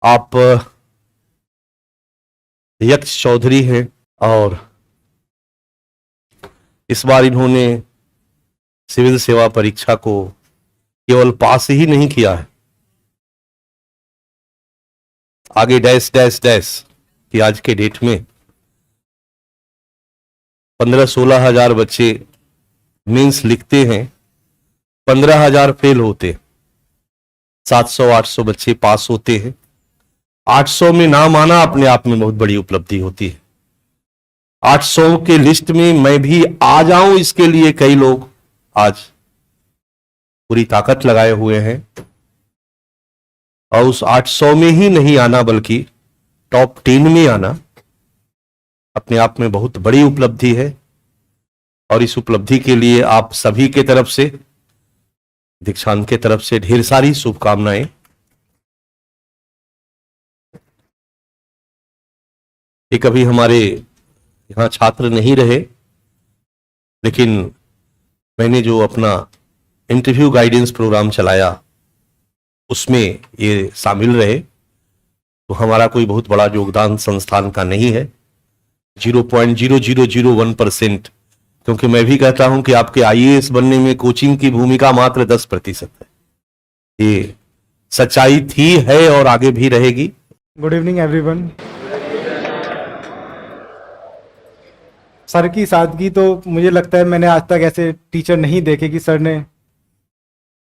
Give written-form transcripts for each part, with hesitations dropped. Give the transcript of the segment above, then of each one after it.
आप यक्ष चौधरी हैं और इस बार इन्होंने सिविल सेवा परीक्षा को केवल पास ही नहीं किया है, आगे डैश डैश डैश कि आज के डेट में 15-16 हजार बच्चे मेंस लिखते हैं, 15,000 फेल होते, 700-800 बच्चे पास होते हैं। 800 में नाम आना अपने आप में बहुत बड़ी उपलब्धि होती है। 800 के लिस्ट में मैं भी आ जाऊं, इसके लिए कई लोग आज पूरी ताकत लगाए हुए हैं। और उस 800 में ही नहीं आना बल्कि टॉप 10 में आना अपने आप में बहुत बड़ी उपलब्धि है। और इस उपलब्धि के लिए आप सभी के तरफ से, दीक्षांत के तरफ से ढेर सारी शुभकामनाएं। ये कभी हमारे यहां छात्र नहीं रहे, लेकिन मैंने जो अपना इंटरव्यू गाइडेंस प्रोग्राम चलाया उसमें ये शामिल रहे, तो हमारा कोई बहुत बड़ा योगदान संस्थान का नहीं है, 0.0001%। क्योंकि मैं भी कहता हूं कि आपके आईएएस बनने में कोचिंग की भूमिका मात्र 10% है। ये सच्चाई थी, है और आगे भी रहेगी। Good evening everyone. सर की सादगी तो मुझे लगता है मैंने आज तक ऐसे टीचर नहीं देखे कि सर ने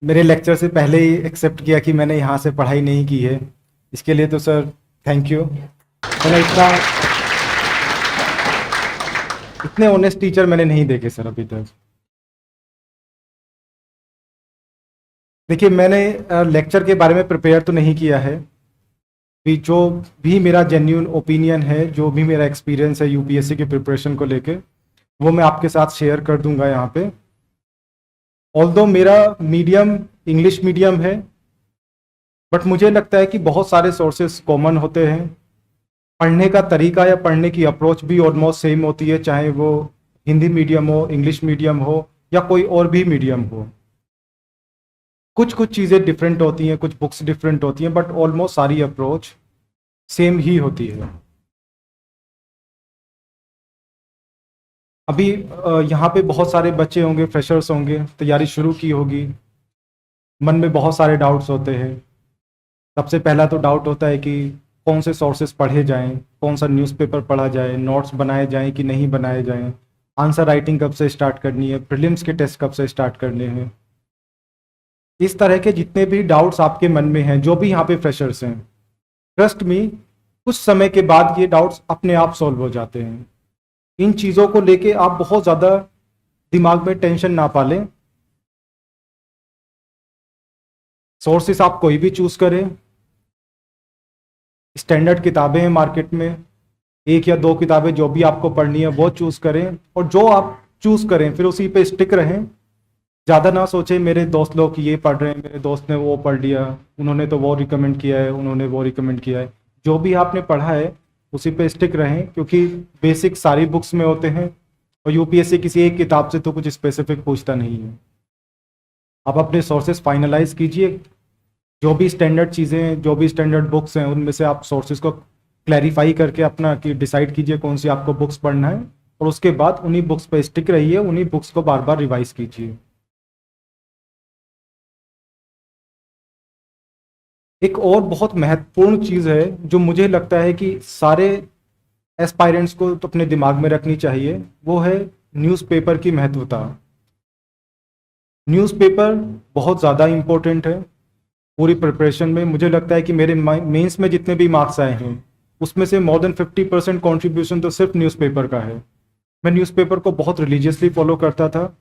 मेरे लेक्चर से पहले ही एक्सेप्ट किया कि मैंने यहाँ से पढ़ाई नहीं की है। इसके लिए तो सर थैंक यू। मैंने इतने ऑनेस्ट टीचर मैंने नहीं देखे सर अभी तक। देखिए, मैंने लेक्चर के बारे में प्रिपेयर तो नहीं किया है, जो भी मेरा जेन्युइन ओपिनियन है, जो भी मेरा एक्सपीरियंस है यूपीएससी की प्रिपरेशन को लेके, वो मैं आपके साथ शेयर कर दूंगा यहाँ पे। ऑल्दो मेरा मीडियम इंग्लिश मीडियम है, बट मुझे लगता है कि बहुत सारे सोर्सेस कॉमन होते हैं। पढ़ने का तरीका या पढ़ने की अप्रोच भी ऑलमोस्ट सेम होती है, चाहे वो हिंदी मीडियम हो, इंग्लिश मीडियम हो या कोई और भी मीडियम हो। कुछ कुछ चीज़ें डिफरेंट होती हैं, कुछ बुक्स डिफरेंट होती हैं, बट ऑलमोस्ट सारी अप्रोच सेम ही होती है। अभी यहाँ पे बहुत सारे बच्चे होंगे, फ्रेशर्स होंगे, तैयारी शुरू की होगी, मन में बहुत सारे डाउट्स होते हैं। सबसे पहला तो डाउट होता है कि कौन से सोर्सेस पढ़े जाएं, कौन सा न्यूज़पेपर पढ़ा जाए, नोट्स बनाए जाएं कि नहीं बनाए जाएं, आंसर राइटिंग कब से स्टार्ट करनी है, प्रीलिम्स के टेस्ट कब से स्टार्ट करने हैं। इस तरह के जितने भी डाउट्स आपके मन में हैं, जो भी यहाँ पे फ्रेशर्स हैं, ट्रस्ट मी, कुछ समय के बाद ये डाउट्स अपने आप सॉल्व हो जाते हैं। इन चीज़ों को लेके आप बहुत ज़्यादा दिमाग में टेंशन ना पालें। सोर्सेस आप कोई भी चूज़ करें, स्टैंडर्ड किताबें हैं मार्केट में, 1 या 2 किताबें जो भी आपको पढ़नी है वो चूज़ करें, और जो आप चूज़ करें फिर उसी पे स्टिक रहें। ज़्यादा ना सोचें मेरे दोस्त लोग ये पढ़ रहे हैं, मेरे दोस्त ने वो पढ़ लिया, उन्होंने तो वो रिकमेंड किया है, उन्होंने वो रिकमेंड किया है। जो भी आपने पढ़ा है उसी पे स्टिक रहें, क्योंकि बेसिक सारी बुक्स में होते हैं और यूपीएससी किसी एक किताब से तो कुछ स्पेसिफिक पूछता नहीं है। आप अपने सोर्सेस फाइनलाइज कीजिए, जो भी स्टैंडर्ड चीज़ें, जो भी स्टैंडर्ड बुक्स हैं, उनमें से आप सोर्सेज को क्लैरिफाई करके अपना कि डिसाइड कीजिए कौन सी आपको बुक्स पढ़ना है, और उसके बाद उन्हीं बुक्स पे स्टिक रहिए, उन्हीं बुक्स को बार बार रिवाइज कीजिए। एक और बहुत महत्वपूर्ण चीज़ है जो मुझे लगता है कि सारे एस्पायरेंट्स को तो अपने दिमाग में रखनी चाहिए, वो है न्यूज़पेपर की महत्वता। न्यूज़पेपर बहुत ज़्यादा इम्पोर्टेंट है पूरी प्रिपरेशन में। मुझे लगता है कि मेरे मेंस में जितने भी मार्क्स आए हैं उसमें से मोर देन 50% कॉन्ट्रीब्यूशन तो सिर्फ न्यूज़पेपर का है। मैं न्यूज़पेपर को बहुत रिलीजियसली फॉलो करता था।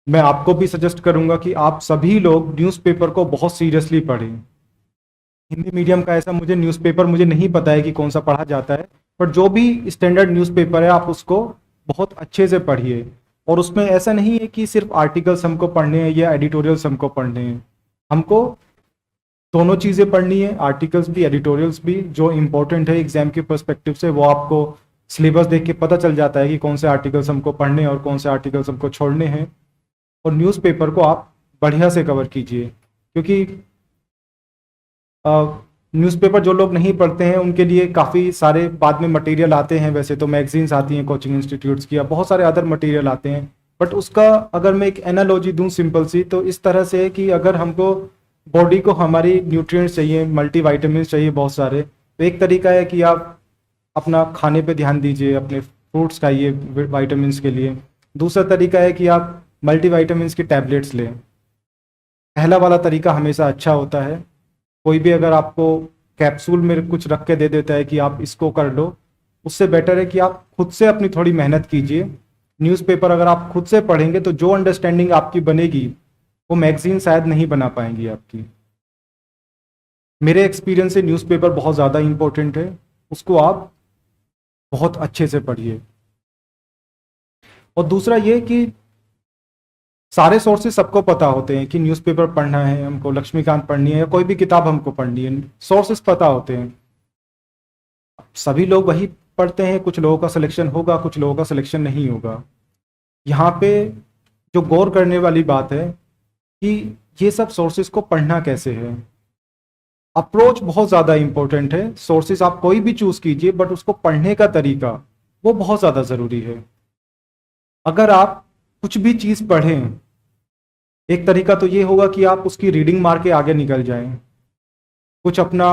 मैं आपको भी सजेस्ट करूंगा कि आप सभी लोग न्यूज़पेपर को बहुत सीरियसली पढ़ें। हिंदी मीडियम का ऐसा मुझे न्यूज़पेपर मुझे नहीं पता है कि कौन सा पढ़ा जाता है, पर जो भी स्टैंडर्ड न्यूज़पेपर है आप उसको बहुत अच्छे से पढ़िए। और उसमें ऐसा नहीं है कि सिर्फ आर्टिकल्स हमको पढ़ने हैं या एडिटोरियल्स हमको पढ़ने हैं, हमको दोनों चीज़ें पढ़नी है, आर्टिकल्स भी एडिटोरियल्स भी। जो इम्पोर्टेंट है एग्जाम के पर्सपेक्टिव से वो आपको सिलेबस देख के पता चल जाता है कि कौन से आर्टिकल्स हमको पढ़ने हैं और कौन से आर्टिकल्स हमको छोड़ने हैं। और न्यूज़पेपर को आप बढ़िया से कवर कीजिए, क्योंकि न्यूज़पेपर जो लोग नहीं पढ़ते हैं उनके लिए काफ़ी सारे बाद में मटेरियल आते हैं, वैसे तो मैगजीन्स आती हैं कोचिंग इंस्टीट्यूट्स की, या बहुत सारे अदर मटेरियल आते हैं, बट उसका अगर मैं एक एनालॉजी दूं सिंपल सी, तो इस तरह से है कि अगर हमको बॉडी को हमारी न्यूट्रिएंट्स चाहिए, मल्टीविटामिन चाहिए बहुत सारे, तो एक तरीका है कि आप अपना खाने पे ध्यान दीजिए, अपने फ्रूट्स खाइए विटामिन्स के लिए। दूसरा तरीका है कि आप मल्टीविटामिन्स की टैबलेट्स लें। पहला वाला तरीका हमेशा अच्छा होता है। कोई भी अगर आपको कैप्सूल में कुछ रख के दे देता है कि आप इसको कर लो, उससे बेटर है कि आप खुद से अपनी थोड़ी मेहनत कीजिए। न्यूज़पेपर अगर आप खुद से पढ़ेंगे तो जो अंडरस्टैंडिंग आपकी बनेगी वो मैगजीन शायद नहीं बना पाएंगी आपकी। मेरे एक्सपीरियंस से न्यूज़पेपर बहुत ज़्यादा इम्पोर्टेंट है, उसको आप बहुत अच्छे से पढ़िए। और दूसरा ये कि सारे सोर्सेज सबको पता होते हैं कि न्यूज़पेपर पढ़ना है हमको, लक्ष्मीकांत पढ़नी है या कोई भी किताब हमको पढ़नी है, सोर्सेज पता होते हैं। सभी लोग वही पढ़ते हैं, कुछ लोगों का सिलेक्शन होगा, कुछ लोगों का सिलेक्शन नहीं होगा। यहाँ पे जो गौर करने वाली बात है कि ये सब सोर्सेज को पढ़ना कैसे है। अप्रोच बहुत ज़्यादा इंपॉर्टेंट है। सोर्सेज आप कोई भी चूज़ कीजिए, बट उसको पढ़ने का तरीका वो बहुत ज़्यादा ज़रूरी है। अगर आप कुछ भी चीज़ पढ़ें, एक तरीका तो ये होगा कि आप उसकी रीडिंग मार के आगे निकल जाएं। कुछ अपना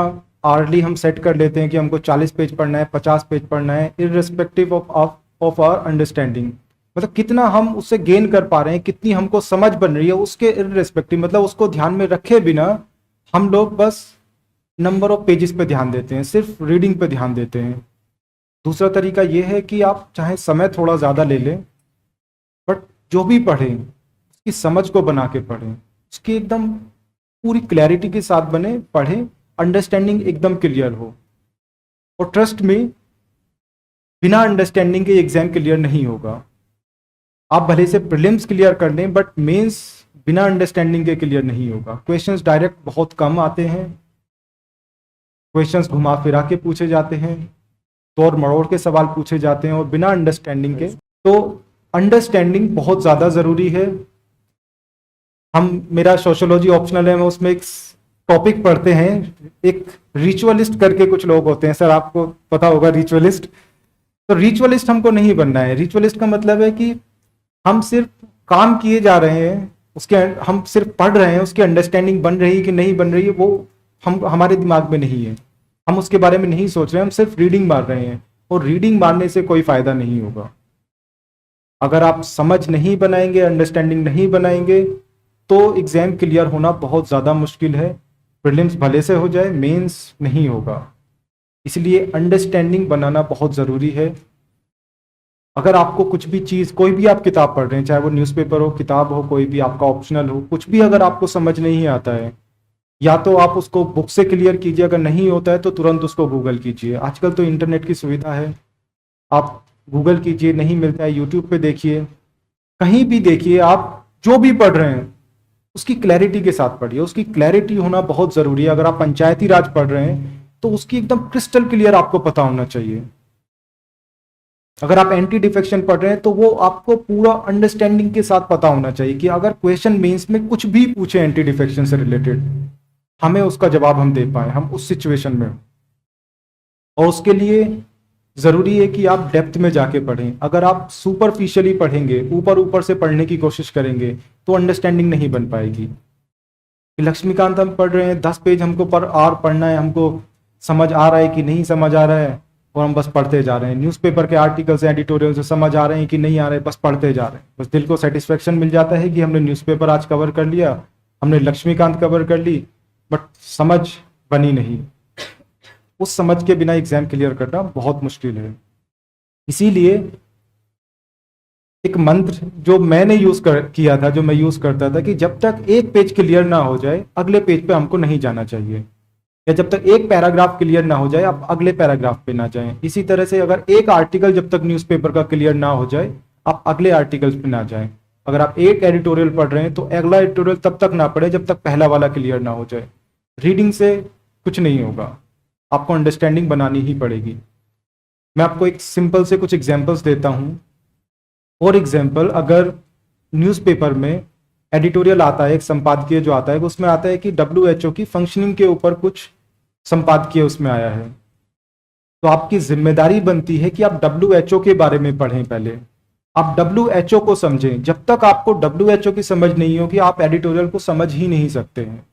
आर्ली हम सेट कर लेते हैं कि हमको 40 पेज पढ़ना है, 50 पेज पढ़ना है, इररिस्पेक्टिव ऑफ आवर अंडरस्टैंडिंग। मतलब कितना हम उससे गेन कर पा रहे हैं, कितनी हमको समझ बन रही है, उसके इररिस्पेक्टिव, मतलब उसको ध्यान में रखे बिना हम लोग बस नंबर ऑफ पेजेस पे ध्यान देते हैं, सिर्फ रीडिंग पे ध्यान देते हैं। दूसरा तरीका ये है कि आप चाहे समय थोड़ा ज़्यादा ले लें, बट जो भी पढ़ें उसकी समझ को बना के पढ़ें, उसकी एकदम पूरी क्लैरिटी के साथ बने पढ़ें, अंडरस्टैंडिंग एकदम क्लियर हो। और ट्रस्ट में, बिना अंडरस्टैंडिंग के एग्जाम क्लियर नहीं होगा। आप भले से प्रीलिम्स क्लियर कर लें, बट मेंस बिना अंडरस्टैंडिंग के क्लियर नहीं होगा। क्वेश्चंस डायरेक्ट बहुत कम आते हैं, क्वेश्चंस घुमा फिरा के पूछे जाते हैं, तोड़ मरोड़ के सवाल पूछे जाते हैं, और बिना अंडरस्टैंडिंग के। तो अंडरस्टैंडिंग बहुत ज़्यादा ज़रूरी है। मेरा सोशियोलॉजी ऑप्शनल है, मैं उसमें एक टॉपिक पढ़ते हैं, एक रिचुअलिस्ट करके कुछ लोग होते हैं, सर आपको पता होगा रिचुअलिस्ट। तो रिचुअलिस्ट हमको नहीं बनना है। रिचुअलिस्ट का मतलब है कि हम सिर्फ काम किए जा रहे हैं, उसके हम सिर्फ पढ़ रहे हैं, उसकी अंडरस्टैंडिंग बन रही है कि नहीं बन रही है वो हमारे दिमाग में नहीं है, हम उसके बारे में नहीं सोच रहे हैं, हम सिर्फ रीडिंग मार रहे हैं। और रीडिंग मारने से कोई फायदा नहीं होगा। अगर आप समझ नहीं बनाएंगे, अंडरस्टैंडिंग नहीं बनाएंगे, तो एग्जाम क्लियर होना बहुत ज़्यादा मुश्किल है। प्रीलिम्स भले से हो जाए, मेंस नहीं होगा। इसलिए अंडरस्टैंडिंग बनाना बहुत ज़रूरी है। अगर आपको कुछ भी चीज़, कोई भी आप किताब पढ़ रहे हैं, चाहे वो न्यूज़पेपर हो, किताब हो, कोई भी आपका ऑप्शनल हो, कुछ भी अगर आपको समझ नहीं आता है, या तो आप उसको बुक से क्लियर कीजिए, अगर नहीं होता है तो तुरंत उसको गूगल कीजिए। आजकल तो इंटरनेट की सुविधा है, आप गूगल कीजिए, नहीं मिलता है यूट्यूब पे देखिए, कहीं भी देखिए। आप जो भी पढ़ रहे हैं उसकी क्लैरिटी के साथ पढ़िए, उसकी क्लैरिटी होना बहुत ज़रूरी है। अगर आप पंचायती राज पढ़ रहे हैं तो उसकी एकदम क्रिस्टल क्लियर आपको पता होना चाहिए। अगर आप एंटी डिफेक्शन पढ़ रहे हैं तो वो आपको पूरा अंडरस्टैंडिंग के साथ पता होना चाहिए कि अगर क्वेश्चन मेंस में कुछ भी पूछे एंटी डिफेक्शन से रिलेटेड, हमें उसका जवाब हम दे पाए, हम उस सिचुएशन में। और उसके लिए ज़रूरी है कि आप डेप्थ में जाके पढ़ें। अगर आप सुपरफिशियली पढ़ेंगे, ऊपर ऊपर से पढ़ने की कोशिश करेंगे, तो अंडरस्टैंडिंग नहीं बन पाएगी। लक्ष्मीकांत हम पढ़ रहे हैं, 10 पेज हमको पर आवर पढ़ना है, हमको समझ आ रहा है कि नहीं समझ आ रहा है, और हम बस पढ़ते जा रहे हैं। न्यूज़पेपर के आर्टिकल्स, एडिटोरियल से समझ आ रहे हैं कि नहीं आ रहे, बस पढ़ते जा रहे हैं। बस दिल को सेटिस्फेक्शन मिल जाता है कि हमने न्यूज़पेपर आज कवर कर लिया, हमने लक्ष्मीकांत कवर कर ली, बट समझ बनी नहीं। उस समझ के बिना एग्जाम क्लियर करना बहुत मुश्किल है। इसीलिए एक मंत्र जो मैंने किया था, जो मैं यूज करता था, कि जब तक एक पेज क्लियर ना हो जाए अगले पेज पे हमको नहीं जाना चाहिए, या जब तक एक पैराग्राफ क्लियर ना हो जाए आप अगले पैराग्राफ पे ना जाएं। इसी तरह से अगर एक आर्टिकल जब तक न्यूज़पेपर का क्लियर ना हो जाए आप अगले आर्टिकल्स पे ना जाएं। अगर आप एक एडिटोरियल पढ़ रहे हैं तो अगला एडिटोरियल तब तक ना पढ़े जब तक पहला वाला क्लियर ना हो जाए। रीडिंग से कुछ नहीं होगा, आपको अंडरस्टैंडिंग बनानी ही पड़ेगी। मैं आपको एक सिंपल से कुछ एग्जांपल्स देता हूं। फॉर एग्जांपल, अगर न्यूज़पेपर में एडिटोरियल आता है, एक संपादकीय जो आता है, उसमें आता है कि WHO की फंक्शनिंग के ऊपर कुछ संपादकीय उसमें आया है। तो आपकी जिम्मेदारी बनती है कि आप WHO के बारे में पढ़ें। पहले आप WHO को समझें। जब तक आपको WHO की समझ नहीं होगी आप एडिटोरियल को समझ ही नहीं सकते हैं।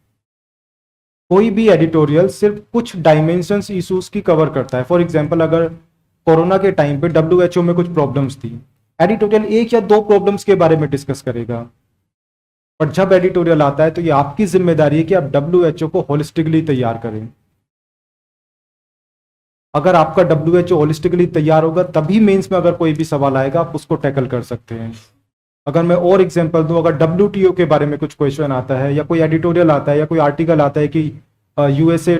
कोई भी एडिटोरियल सिर्फ कुछ डायमेंशंस इश्यूज की कवर करता है। फॉर एग्जांपल, अगर कोरोना के टाइम पे WHO में कुछ प्रॉब्लम्स थी, एडिटोरियल 1 या 2 प्रॉब्लम्स के बारे में डिस्कस करेगा। पर जब एडिटोरियल आता है तो ये आपकी जिम्मेदारी है कि आप WHO को होलिस्टिकली तैयार करें। अगर आपका WHO होलिस्टिकली तैयार होगा तभी मेंस में अगर कोई भी सवाल आएगा आप उसको टैकल कर सकते हैं। अगर मैं और एग्जांपल दूं, अगर WTO के बारे में कुछ क्वेश्चन आता है या कोई एडिटोरियल आता है या कोई आर्टिकल आता है कि USA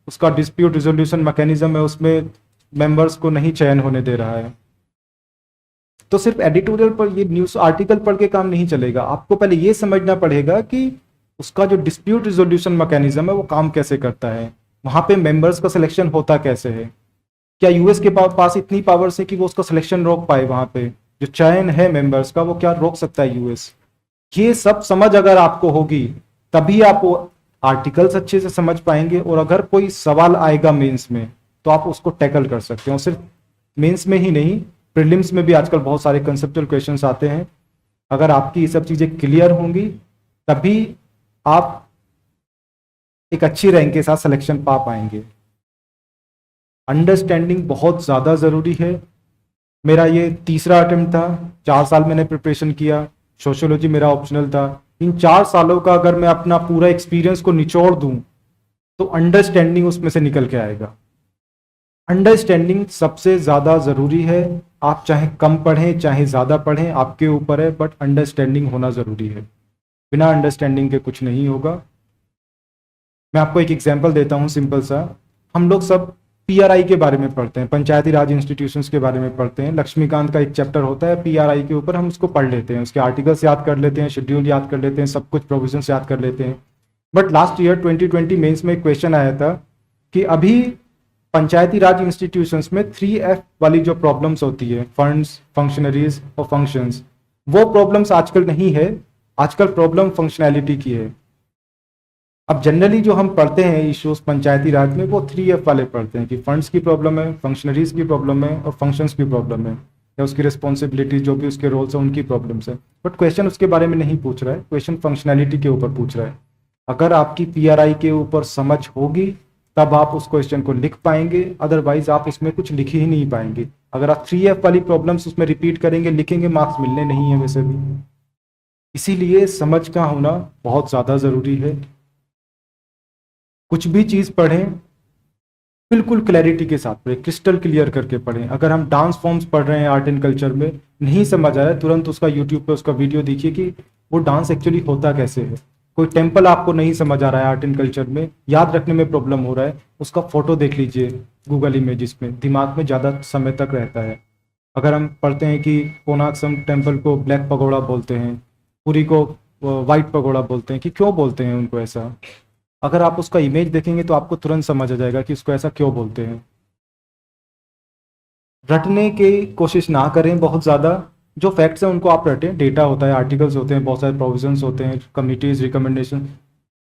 उसका डिस्प्यूट रिजोल्यूशन मैकेनिज्म है, उसमें मेंबर्स को नहीं चयन होने दे रहा है, तो सिर्फ एडिटोरियल पर ये न्यूज़ आर्टिकल पढ़ के काम नहीं चलेगा। आपको पहले ये समझना पड़ेगा कि उसका जो डिस्प्यूट रिजोल्यूशन मैकेनिज्म है वो काम कैसे करता है, वहां पे मेंबर्स का सिलेक्शन होता कैसे है, क्या यूएस के पास इतनी पावर्स है कि वो उसका सिलेक्शन रोक पाए, वहां पे जो चयन है मेंबर्स का वो क्या रोक सकता है यूएस। ये सब समझ अगर आपको होगी तभी आप वो आर्टिकल्स अच्छे से समझ पाएंगे, और अगर कोई सवाल आएगा मेंस में तो आप उसको टैकल कर सकते हो। सिर्फ मेंस में ही नहीं, प्रीलिम्स में भी आजकल बहुत सारे कंसेप्चुअल क्वेश्चंस आते हैं। अगर आपकी ये सब चीजें क्लियर होंगी तभी आप एक अच्छी रैंक के साथ सिलेक्शन पा पाएंगे। अंडरस्टैंडिंग बहुत ज़्यादा ज़रूरी है। मेरा ये तीसरा अटेम्प्ट था, 4 साल मैंने प्रिपरेशन किया, सोशियोलॉजी मेरा ऑप्शनल था। इन 4 सालों का अगर मैं अपना पूरा एक्सपीरियंस को निचोड़ दूं तो अंडरस्टैंडिंग उसमें से निकल के आएगा। अंडरस्टैंडिंग सबसे ज़्यादा ज़रूरी है। आप चाहे कम पढ़ें चाहे ज़्यादा पढ़ें आपके ऊपर है, बट अंडरस्टैंडिंग होना ज़रूरी है। बिना अंडरस्टैंडिंग के कुछ नहीं होगा। मैं आपको एक एग्जांपल देता हूँ सिंपल सा। हम लोग सब PRI के बारे में पढ़ते हैं, पंचायती राज इंस्टीट्यूशंस के बारे में पढ़ते हैं। लक्ष्मीकांत का एक चैप्टर होता है PRI के ऊपर, हम उसको पढ़ लेते हैं, उसके आर्टिकल्स याद कर लेते हैं, शेड्यूल याद कर लेते हैं, सब कुछ प्रोविजंस याद कर लेते हैं। बट लास्ट ईयर 2020 मेंस में एक क्वेश्चन आया था कि अभी पंचायती राज इंस्टीट्यूशंस में 3F वाली जो प्रॉब्लम्स होती है, फंड्स, फंक्शनरीज और फंक्शंस, वो प्रॉब्लम्स आजकल नहीं है। आजकल प्रॉब्लम फंक्शनैलिटी की है। अब जनरली जो हम पढ़ते हैं इश्यूज पंचायती राज में वो 3F वाले पढ़ते हैं कि फंड्स की प्रॉब्लम है, फंक्शनरीज की प्रॉब्लम है और फंक्शंस की प्रॉब्लम है, या उसकी रिस्पॉन्सिबिलिटी जो भी उसके रोल्स हैं उनकी प्रॉब्लम्स है। बट क्वेश्चन उसके बारे में नहीं पूछ रहा है, क्वेश्चन फंक्शनैलिटी के ऊपर पूछ रहा है। अगर आपकी PRI के ऊपर समझ होगी तब आप उस क्वेश्चन को लिख पाएंगे, अदरवाइज आप उसमें कुछ लिख ही नहीं पाएंगे। अगर आप 3F वाली प्रॉब्लम्स उसमें रिपीट करेंगे, लिखेंगे, मार्क्स मिलने नहीं है वैसे भी। इसीलिए समझ का होना बहुत ज़्यादा ज़रूरी है। कुछ भी चीज़ पढ़ें बिल्कुल क्लैरिटी के साथ पढ़ें, क्रिस्टल क्लियर करके पढ़ें। अगर हम डांस फॉर्म्स पढ़ रहे हैं आर्ट एंड कल्चर में, नहीं समझ आ रहा है, तुरंत उसका यूट्यूब पे उसका वीडियो देखिए कि वो डांस एक्चुअली होता कैसे है। कोई टेम्पल आपको नहीं समझ आ रहा है आर्ट एंड कल्चर में, याद रखने में प्रॉब्लम हो रहा है, उसका फोटो देख लीजिए गूगल इमेजेस में, दिमाग में ज़्यादा समय तक रहता है। अगर हम पढ़ते हैं कि कोणार्क टेम्पल को ब्लैक पगोड़ा बोलते हैं, पुरी को वाइट पगोड़ा बोलते हैं, कि क्यों बोलते हैं उनको ऐसा, अगर आप उसका इमेज देखेंगे तो आपको तुरंत समझ आ जाएगा कि उसको ऐसा क्यों बोलते हैं। रटने की कोशिश ना करें बहुत ज़्यादा, जो फैक्ट्स हैं उनको आप रटें। डेटा होता है, आर्टिकल्स होते हैं, बहुत सारे प्रोविजंस होते हैं, कमिटीज, रिकमेंडेशन,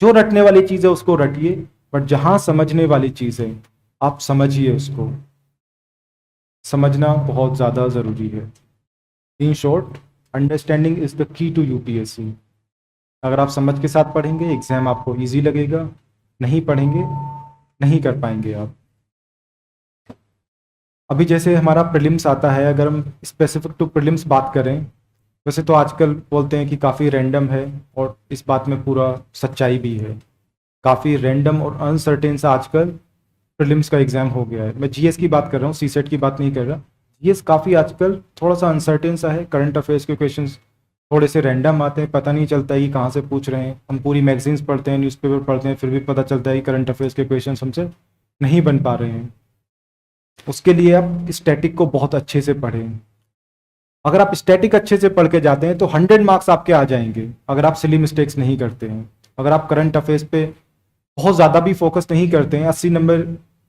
जो रटने वाली चीज़ है उसको रटिए। बट जहाँ समझने वाली चीज़ है आप समझिए, उसको समझना बहुत ज़्यादा ज़रूरी है। In short, understanding is the key to UPSC। अगर आप समझ के साथ पढ़ेंगे एग्जाम आपको इजी लगेगा, नहीं पढ़ेंगे नहीं कर पाएंगे आप। अभी जैसे हमारा प्रीलिम्स आता है, अगर हम स्पेसिफिक टू प्रीलिम्स बात करें, वैसे तो आजकल बोलते हैं कि काफ़ी रैंडम है, और इस बात में पूरा सच्चाई भी है। काफ़ी रैंडम और अनसर्टेन सा आजकल प्रीलिम्स का एग्ज़ाम हो गया है। मैं GS की बात कर रहा हूँ, CSET की बात नहीं कर रहा। GS काफ़ी आजकल थोड़ा सा अनसर्टेन सा है। करंट अफेयर्स के क्वेश्चंस थोड़े से रैंडम आते हैं, पता नहीं चलता है कि कहाँ से पूछ रहे हैं। हम पूरी मैगजीन्स पढ़ते हैं, न्यूज़पेपर पढ़ते हैं, फिर भी पता चलता है कि करंट अफेयर्स के क्वेश्चंस हमसे नहीं बन पा रहे हैं। उसके लिए आप स्टैटिक को बहुत अच्छे से पढ़ें। अगर आप स्टैटिक अच्छे से पढ़ के जाते हैं तो 100 मार्क्स आपके आ जाएंगे, अगर आप सिली मिस्टेक्स नहीं करते हैं। अगर आप करंट अफेयर्स पे बहुत ज़्यादा भी फोकस नहीं करते हैं,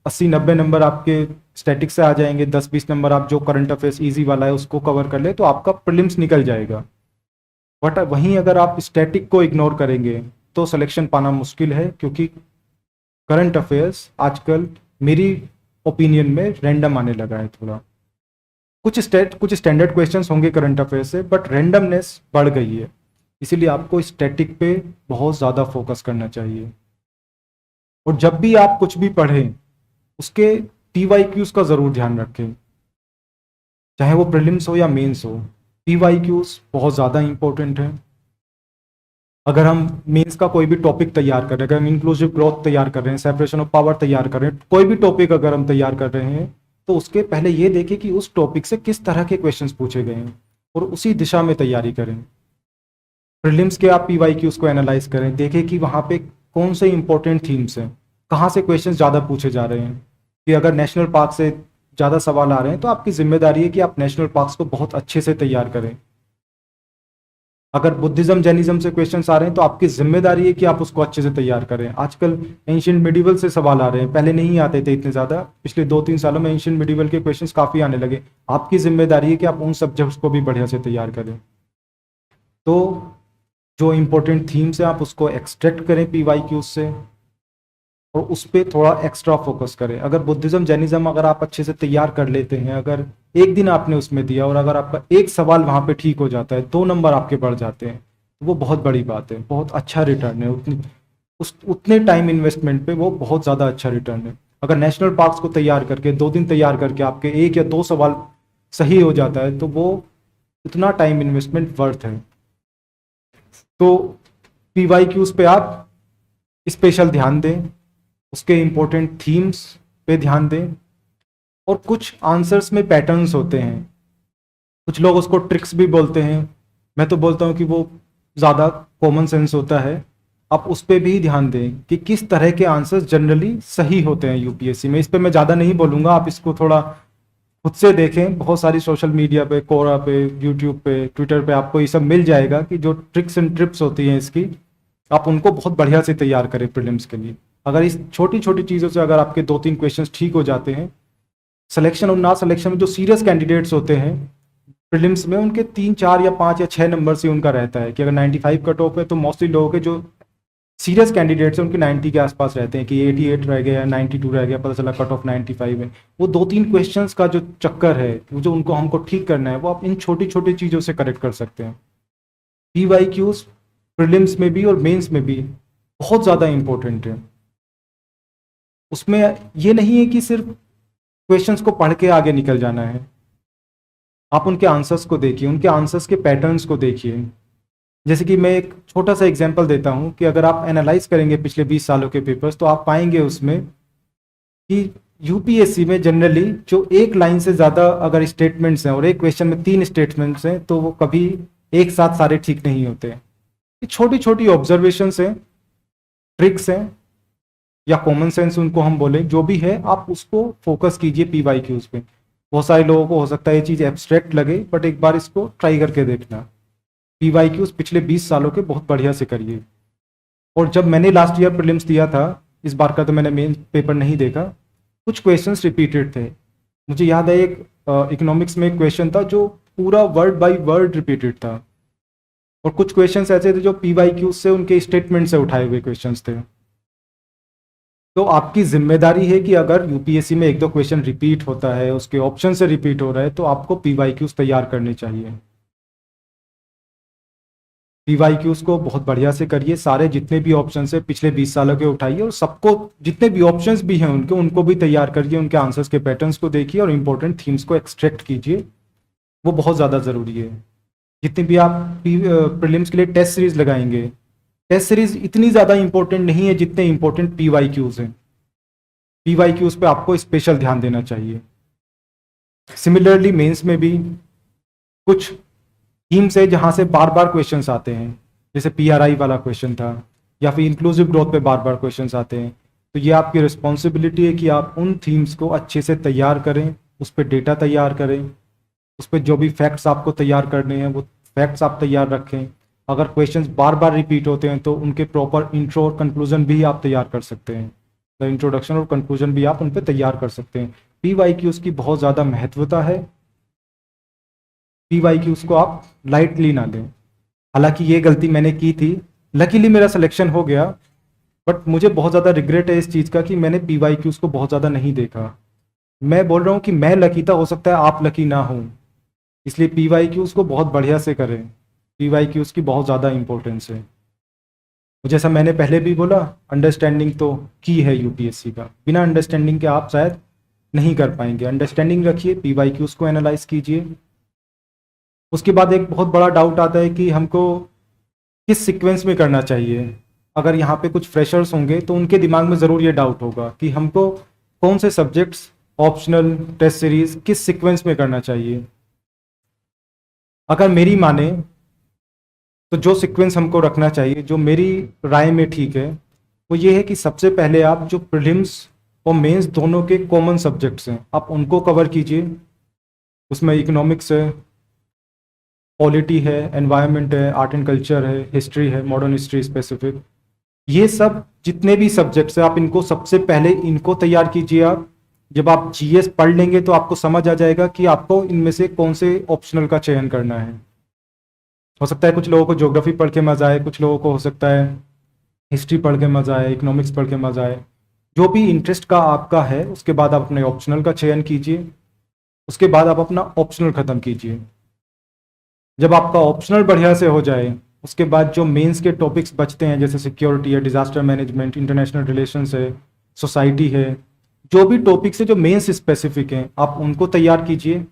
80-90 नंबर आपके स्टैटिक से आ जाएंगे, 10-20 नंबर आप जो करंट अफेयर्स ईजी वाला है उसको कवर कर ले तो आपका प्रीलिम्स निकल जाएगा। बट वहीं अगर आप स्टैटिक को इग्नोर करेंगे तो सिलेक्शन पाना मुश्किल है, क्योंकि करंट अफेयर्स आजकल मेरी ओपिनियन में रैंडम आने लगा है थोड़ा। कुछ स्टैंडर्ड क्वेश्चंस होंगे करंट अफेयर से, बट रैंडमनेस बढ़ गई है। इसीलिए आपको स्टैटिक पे बहुत ज़्यादा फोकस करना चाहिए। और जब भी आप कुछ भी पढ़ें उसके PYQs का ज़रूर ध्यान रखें, चाहे वो प्रीलिम्स हो या मेंस हो। PYQs बहुत ज़्यादा इंपॉर्टेंट है। अगर हम मेंस का कोई भी टॉपिक तैयार कर रहे हैं, अगर हम इंक्लूसिव ग्रोथ तैयार कर रहे हैं, सेपरेशन ऑफ पावर तैयार कर रहे हैं, कोई भी टॉपिक अगर हम तैयार कर रहे हैं, तो उसके पहले ये देखें कि उस टॉपिक से किस तरह के क्वेश्चंस पूछे गए हैं और उसी दिशा में तैयारी करें। प्रीलिम्स के आप PYQs को एनालाइज करें, देखें कि वहाँ पे कौन से इंपॉर्टेंट थीम्स हैं, कहाँ से क्वेश्चंस ज़्यादा पूछे जा रहे हैं। कि अगर नेशनल पार्क से ज़्यादा सवाल आ रहे हैं तो आपकी जिम्मेदारी है कि आप नेशनल पार्क्स को बहुत अच्छे से तैयार करें। अगर बुद्धिज्म जैनिज्म से क्वेश्चंस आ रहे हैं तो आपकी जिम्मेदारी है कि आप उसको अच्छे से तैयार करें। आजकल एंशिएंट मिडिवल से सवाल आ रहे हैं, पहले नहीं आते थे इतने ज़्यादा, पिछले 2-3 सालों में एंशिएंट मिडिवल के क्वेश्चंस काफ़ी आने लगे। आपकी जिम्मेदारी है कि आप उन सब्जेक्ट्स को भी बढ़िया से तैयार करें। तो जो इम्पोर्टेंट थीम्स हैं आप उसको एक्सट्रैक्ट करें PYQs से और उस पर थोड़ा एक्स्ट्रा फोकस करें। अगर बुद्धिज्म जैनिज्म अगर आप अच्छे से तैयार कर लेते हैं, अगर एक दिन आपने उसमें दिया और अगर आपका एक सवाल वहाँ पे ठीक हो जाता है, 2 नंबर आपके बढ़ जाते हैं, तो वो बहुत बड़ी बात है, बहुत अच्छा रिटर्न है। उतने टाइम इन्वेस्टमेंट पे वो बहुत ज़्यादा अच्छा रिटर्न है। अगर नेशनल पार्क्स को तैयार करके 2 दिन तैयार करके आपके 1 या 2 सवाल सही हो जाता है, तो वो उतना टाइम इन्वेस्टमेंट वर्थ है। तो PYQs पे आप स्पेशल ध्यान दें, उसके इम्पोर्टेंट थीम्स पे ध्यान दें। और कुछ आंसर्स में पैटर्न्स होते हैं, कुछ लोग उसको ट्रिक्स भी बोलते हैं, मैं तो बोलता हूँ कि वो ज़्यादा कॉमन सेंस होता है। आप उस पर भी ध्यान दें कि किस तरह के आंसर्स जनरली सही होते हैं UPSC में। इस पर मैं ज़्यादा नहीं बोलूँगा, आप इसको थोड़ा खुद से देखें। बहुत सारी सोशल मीडिया पे, कोरा पे, यूट्यूब पे, ट्विटर पे आपको ये सब मिल जाएगा कि जो ट्रिक्स एंड ट्रिप्स होती हैं इसकी, आप उनको बहुत बढ़िया से तैयार करें प्रीलिम्स के लिए। अगर इस छोटी छोटी चीज़ों से अगर आपके 2-3 क्वेश्चंस ठीक हो जाते हैं, सिलेक्शन और ना सिलेक्शन में जो सीरियस कैंडिडेट्स होते हैं प्रीलिम्स में, उनके 3-4 या 5 या 6 नंबर से उनका रहता है कि अगर 95 कट ऑफ है तो मोस्टली लोगों के जो सीरियस कैंडिडेट्स हैं उनके 90 के आसपास रहते हैं कि 88 रह गया, 92 रह गया, पता चला कट ऑफ 95 है। वो 2-3 क्वेश्चंस का जो चक्कर है, जो उनको हमको ठीक करना है, वो आप इन छोटी छोटी चीज़ों से करेक्ट कर सकते हैं। PYQs प्रीलिम्स में भी और मेंस में भी बहुत ज़्यादा इंपॉर्टेंट है। उसमें ये नहीं है कि सिर्फ क्वेश्चंस को पढ़ के आगे निकल जाना है, आप उनके आंसर्स को देखिए, उनके आंसर्स के पैटर्न्स को देखिए। जैसे कि मैं एक छोटा सा एग्जांपल देता हूं कि अगर आप एनालाइज करेंगे पिछले 20 सालों के पेपर्स, तो आप पाएंगे उसमें कि UPSC में जनरली जो एक लाइन से ज़्यादा अगर स्टेटमेंट्स हैं और एक क्वेश्चन में 3 स्टेटमेंट्स हैं, तो वो कभी एक साथ सारे ठीक नहीं होते। ये छोटी छोटी ऑब्जर्वेशंस हैं, ट्रिक्स हैं या कॉमन सेंस उनको हम बोलें, जो भी है आप उसको फोकस कीजिए PYQs पे। बहुत सारे लोगों को हो सकता है ये चीज़ एब्स्ट्रैक्ट लगे, बट एक बार इसको ट्राई करके देखना। PYQs पिछले 20 सालों के बहुत बढ़िया से करिए। और जब मैंने लास्ट ईयर प्रीलिम्स दिया था, इस बार का तो मैंने मेन पेपर नहीं देखा, कुछ क्वेश्चंस रिपीटेड थे। मुझे याद है एक इकोनॉमिक्स में एक क्वेश्चन था जो पूरा वर्ड बाय वर्ड रिपीटेड था, और कुछ क्वेश्चंस ऐसे थे जो PYQs से, उनके स्टेटमेंट से उठाए हुए क्वेश्चंस थे। तो आपकी जिम्मेदारी है कि अगर UPSC में 1-2 क्वेश्चन रिपीट होता है, उसके ऑप्शन से रिपीट हो रहा है, तो आपको PYQs तैयार करने चाहिए। PYQs को बहुत बढ़िया से करिए, सारे जितने भी ऑप्शन है पिछले 20 सालों के उठाइए, और सबको जितने भी ऑप्शंस भी हैं उनको भी तैयार करिए, उनके आंसर्स के पैटर्न्स को देखिए और इंपॉर्टेंट थीम्स को एक्सट्रैक्ट कीजिए। वो बहुत ज़्यादा ज़रूरी है। जितने भी आप प्रीलिम्स के लिए टेस्ट सीरीज लगाएंगे, टेस्ट सीरीज इतनी ज़्यादा इंपॉर्टेंट नहीं है जितने इंपॉर्टेंट PYQs हैं। PYQs पे आपको स्पेशल ध्यान देना चाहिए। सिमिलरली मेंस में भी कुछ थीम्स है जहाँ से बार बार क्वेश्चंस आते हैं, जैसे PRI वाला क्वेश्चन था, या फिर इंक्लूसिव ग्रोथ पे बार बार क्वेश्चंस आते हैं। तो ये आपकी रिस्पॉन्सिबिलिटी है कि आप उन थीम्स को अच्छे से तैयार करें, उस पर डेटा तैयार करें, उस पर जो भी फैक्ट्स आपको तैयार करने हैं वो फैक्ट्स आप तैयार रखें। अगर क्वेश्चंस बार बार रिपीट होते हैं तो उनके प्रॉपर इंट्रो और कंक्लूजन भी आप तैयार कर सकते हैं। द इंट्रोडक्शन और कंक्लूजन भी आप उन पर तैयार कर सकते हैं। PYQs की बहुत ज़्यादा महत्वता है, PYQs को आप लाइटली ना लें। हालांकि ये गलती मैंने की थी, लकीली मेरा सिलेक्शन हो गया, बट मुझे बहुत ज़्यादा रिग्रेट है इस चीज़ का कि मैंने PYQs को बहुत ज़्यादा नहीं देखा। मैं बोल रहा हूँ कि मैं लकी था, हो सकता है आप लकी ना हो, इसलिए PYQs को बहुत बढ़िया से करें। PYQs की बहुत ज़्यादा इंपॉर्टेंस है। तो जैसा मैंने पहले भी बोला, अंडरस्टैंडिंग तो की है यूपीएससी का, बिना अंडरस्टैंडिंग के आप शायद नहीं कर पाएंगे। अंडरस्टैंडिंग रखिए, PYQs को एनालाइज कीजिए। उसके बाद एक बहुत बड़ा डाउट आता है कि हमको किस सीक्वेंस में करना चाहिए। अगर यहाँ पे कुछ फ्रेशर्स होंगे तो उनके दिमाग में ज़रूर ये डाउट होगा कि हमको कौन से सब्जेक्ट्स, ऑप्शनल, टेस्ट सीरीज किस सीक्वेंस में करना चाहिए। अगर मेरी माने तो जो सीक्वेंस हमको रखना चाहिए, जो मेरी राय में ठीक है, वो ये है कि सबसे पहले आप जो प्रीलिम्स और मेंस दोनों के कॉमन सब्जेक्ट्स हैं आप उनको कवर कीजिए। उसमें इकोनॉमिक्स है, पॉलिटी है, एनवायरनमेंट है, आर्ट एंड कल्चर है, हिस्ट्री है, मॉडर्न हिस्ट्री स्पेसिफिक, ये सब जितने भी सब्जेक्ट्स हैं आप इनको सबसे पहले इनको तैयार कीजिए। आप जब आप जीएस पढ़ लेंगे तो आपको समझ आ जाएगा कि आपको इनमें से कौन से ऑप्शनल का चयन करना है। हो सकता है कुछ लोगों को ज्योग्राफी पढ़ के मजा आए, कुछ लोगों को हो सकता है हिस्ट्री पढ़ के मजा आए, इकोनॉमिक्स पढ़ के मजा आए। जो भी इंटरेस्ट का आपका है उसके बाद आप अपने ऑप्शनल का चयन कीजिए, उसके बाद आप अपना ऑप्शनल ख़त्म कीजिए। जब आपका ऑप्शनल बढ़िया से हो जाए उसके बाद जो मेंस के टॉपिक्स बचते हैं जैसे सिक्योरिटी है, डिजास्टर मैनेजमेंट, इंटरनेशनल रिलेशंस है, सोसाइटी है, जो भी टॉपिक्स है जो मेंस स्पेसिफिक हैं आप उनको तैयार कीजिए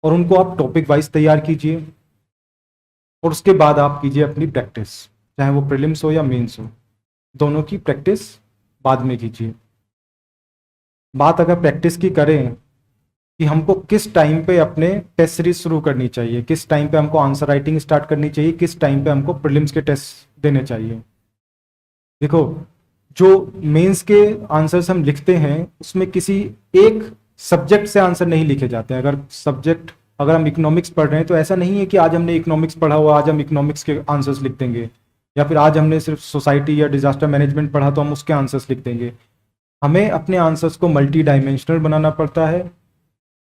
और उनको आप टॉपिक वाइज तैयार कीजिए। और उसके बाद आप कीजिए अपनी प्रैक्टिस, चाहे वो प्रीलिम्स हो या मेंस हो, दोनों की प्रैक्टिस बाद में कीजिए। बात अगर प्रैक्टिस की करें कि हमको किस टाइम पे अपने टेस्ट सीरीज शुरू करनी चाहिए, किस टाइम पे हमको आंसर राइटिंग स्टार्ट करनी चाहिए, किस टाइम पे हमको प्रीलिम्स के टेस्ट देने चाहिए। देखो, जो मेंस के आंसर्स हम लिखते हैं उसमें किसी एक सब्जेक्ट से आंसर नहीं लिखे जाते हैं। अगर हम इकोनॉमिक्स पढ़ रहे हैं तो ऐसा नहीं है कि आज हमने इकोनॉमिक्स पढ़ा हुआ आज हम इकोनॉमिक्स के आंसर्स लिख देंगे, या फिर आज हमने सिर्फ सोसाइटी या डिजास्टर मैनेजमेंट पढ़ा तो हम उसके आंसर्स लिख देंगे। हमें अपने आंसर्स को मल्टी डायमेंशनल बनाना पड़ता है।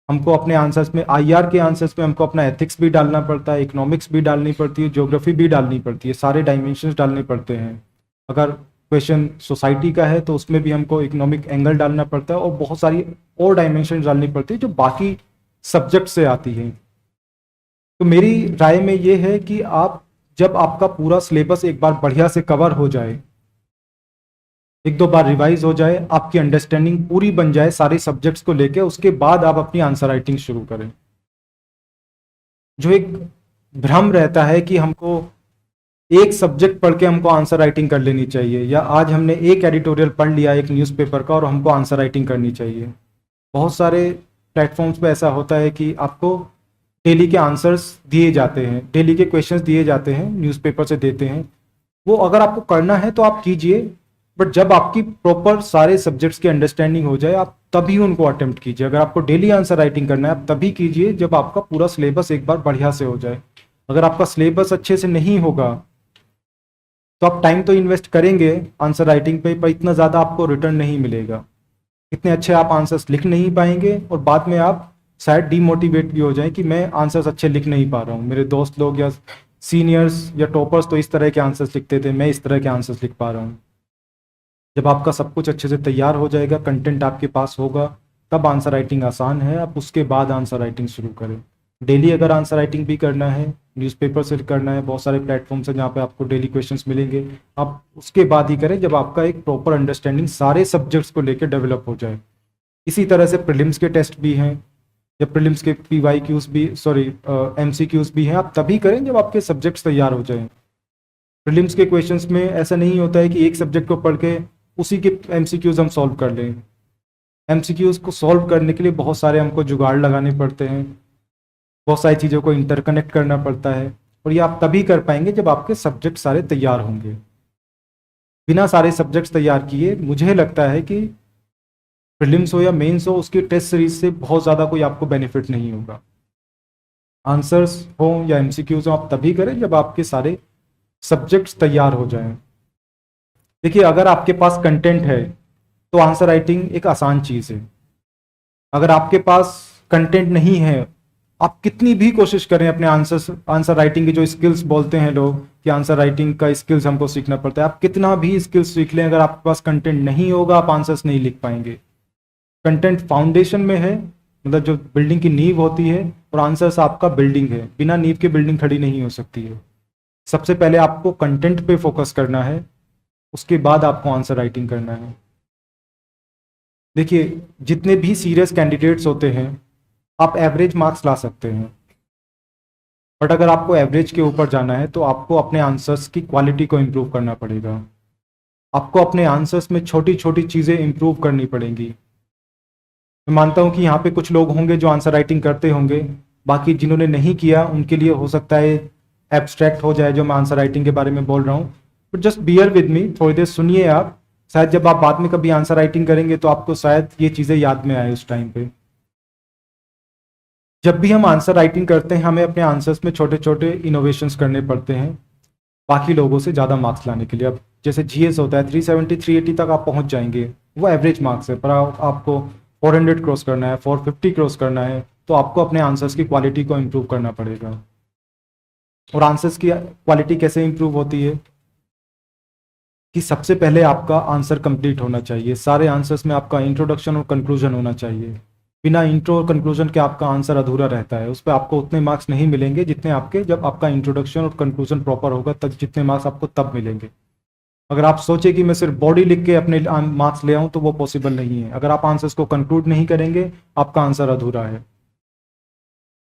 हमको अपने आंसर्स में IR के आंसर्स में हमको अपना एथिक्स भी डालना पड़ता है, इकोनॉमिक्स भी डालनी पड़ती है, ज्योग्राफी भी डालनी पड़ती है, सारे डायमेंशंस डालने पड़ते हैं। अगर क्वेश्चन सोसाइटी का है तो उसमें भी हमको इकोनॉमिक एंगल डालना पड़ता है और बहुत सारी और डायमेंशन डालनी पड़ती है जो बाकी सब्जेक्ट से आती है। तो मेरी राय में ये है कि आप जब आपका पूरा सिलेबस एक बार बढ़िया से कवर हो जाए, एक दो बार रिवाइज हो जाए, आपकी अंडरस्टैंडिंग पूरी बन जाए सारे सब्जेक्ट्स को लेके, उसके बाद आप अपनी आंसर राइटिंग शुरू करें। जो एक भ्रम रहता है कि हमको एक सब्जेक्ट पढ़ के हमको आंसर राइटिंग कर लेनी चाहिए, या आज हमने एक एडिटोरियल पढ़ लिया एक न्यूज़पेपर का और हमको आंसर राइटिंग करनी चाहिए। बहुत सारे प्लेटफॉर्म्स पे ऐसा होता है कि आपको डेली के आंसर्स दिए जाते हैं, डेली के क्वेश्चंस दिए जाते हैं, न्यूज़पेपर से देते हैं। वो अगर आपको करना है तो आप कीजिए, बट जब आपकी प्रॉपर सारे सब्जेक्ट्स की अंडरस्टैंडिंग हो जाए आप तभी उनको अटेम्प्ट कीजिए। अगर आपको डेली आंसर राइटिंग करना है आप तभी कीजिए जब आपका पूरा सिलेबस एक बार बढ़िया से हो जाए। अगर आपका सिलेबस अच्छे से नहीं होगा तो आप टाइम तो इन्वेस्ट करेंगे आंसर राइटिंग पे, पर इतना ज़्यादा आपको रिटर्न नहीं मिलेगा। इतने अच्छे आप आंसर्स लिख नहीं पाएंगे और बाद में आप शायद डीमोटिवेट भी हो जाए कि मैं आंसर्स अच्छे लिख नहीं पा रहा हूँ, मेरे दोस्त लोग या सीनियर्स या टॉपर्स तो इस तरह के आंसर्स लिखते थे, मैं इस तरह के आंसर्स लिख पा रहा हूँ। जब आपका सब कुछ अच्छे से तैयार हो जाएगा, कंटेंट आपके पास होगा, तब आंसर राइटिंग आसान है। आप उसके बाद आंसर राइटिंग शुरू करें। डेली अगर आंसर राइटिंग भी करना है, न्यूज़पेपर से करना है, बहुत सारे प्लेटफॉर्म्स हैं जहाँ पे आपको डेली क्वेश्चंस मिलेंगे, आप उसके बाद ही करें जब आपका एक प्रॉपर अंडरस्टैंडिंग सारे सब्जेक्ट्स को लेकर डेवलप हो जाए। इसी तरह से प्रीलिम्स के टेस्ट भी हैं, या प्रीलिम्स के PYQs भी, MCQs भी हैं, आप तभी करें जब आपके सब्जेक्ट्स तैयार हो जाएं। प्रीलिम्स के क्वेश्चंस में ऐसा नहीं होता है कि एक सब्जेक्ट को पढ़ के उसी के MCQs हम सॉल्व कर लें। MCQs को सॉल्व करने के लिए बहुत सारे हमको जुगाड़ लगाने पड़ते हैं, बहुत सारी चीज़ों को इंटरकनेक्ट करना पड़ता है, और ये आप तभी कर पाएंगे जब आपके सब्जेक्ट सारे तैयार होंगे। बिना सारे सब्जेक्ट्स तैयार किए मुझे लगता है कि प्रीलिम्स हो या मेंस हो उसकी टेस्ट सीरीज से बहुत ज़्यादा कोई आपको बेनिफिट नहीं होगा। आंसर्स हो या MCQs हो आप तभी करें जब आपके सारे सब्जेक्ट्स तैयार हो जाएं। देखिए, अगर आपके पास कंटेंट है तो आंसर राइटिंग एक आसान चीज़ है। अगर आपके पास कंटेंट नहीं है, आप कितनी भी कोशिश करें अपने आंसर राइटिंग की जो स्किल्स बोलते हैं लोग कि आंसर राइटिंग का स्किल्स हमको सीखना पड़ता है, आप कितना भी स्किल्स सीख लें, अगर आपके पास कंटेंट नहीं होगा आप आंसर्स नहीं लिख पाएंगे। कंटेंट फाउंडेशन में है, मतलब जो बिल्डिंग की नींव होती है, और आंसर्स आपका बिल्डिंग है। बिना नींव के बिल्डिंग खड़ी नहीं हो सकती है। सबसे पहले आपको कंटेंट पे फोकस करना है, उसके बाद आपको आंसर राइटिंग करना है। देखिए, जितने भी सीरियस कैंडिडेट्स होते हैं आप एवरेज मार्क्स ला सकते हैं, बट अगर आपको एवरेज के ऊपर जाना है तो आपको अपने आंसर्स की क्वालिटी को इम्प्रूव करना पड़ेगा। आपको अपने आंसर्स में छोटी छोटी चीज़ें इम्प्रूव करनी पड़ेंगी। मैं मानता हूं कि यहाँ पे कुछ लोग होंगे जो आंसर राइटिंग करते होंगे, बाकी जिन्होंने नहीं किया उनके लिए हो सकता है एब्स्ट्रैक्ट हो जाए जो मैं आंसर राइटिंग के बारे में बोल रहा हूँ, but just bear with me, थोड़ी देर सुनिए आप। शायद जब आप बाद में कभी आंसर राइटिंग करेंगे तो आपको शायद ये चीज़ें याद में आए उस टाइम पे। जब भी हम आंसर राइटिंग करते हैं हमें अपने आंसर्स में छोटे छोटे इनोवेशंस करने पड़ते हैं बाकी लोगों से ज़्यादा मार्क्स लाने के लिए। अब जैसे जीएस होता है 370 380 तक आप पहुंच जाएंगे, वो एवरेज मार्क्स है, पर आपको 400 क्रॉस करना है, 450 क्रॉस करना है, तो आपको अपने आंसर्स की क्वालिटी को इम्प्रूव करना पड़ेगा। और आंसर्स की क्वालिटी कैसे इम्प्रूव होती है कि सबसे पहले आपका आंसर कंप्लीट होना चाहिए। सारे आंसर्स में आपका इंट्रोडक्शन और कंक्लूजन होना चाहिए। बिना इंट्रो और कंक्लूजन के आपका आंसर अधूरा रहता है, उस पर आपको उतने मार्क्स नहीं मिलेंगे जितने आपके जब आपका इंट्रोडक्शन और कंक्लूजन प्रॉपर होगा, तब जितने मार्क्स आपको तब मिलेंगे। अगर आप सोचे कि मैं सिर्फ बॉडी लिख के अपने मार्क्स ले आऊं तो वो पॉसिबल नहीं है। अगर आप आंसर्स को कंक्लूड नहीं करेंगे आपका आंसर अधूरा है।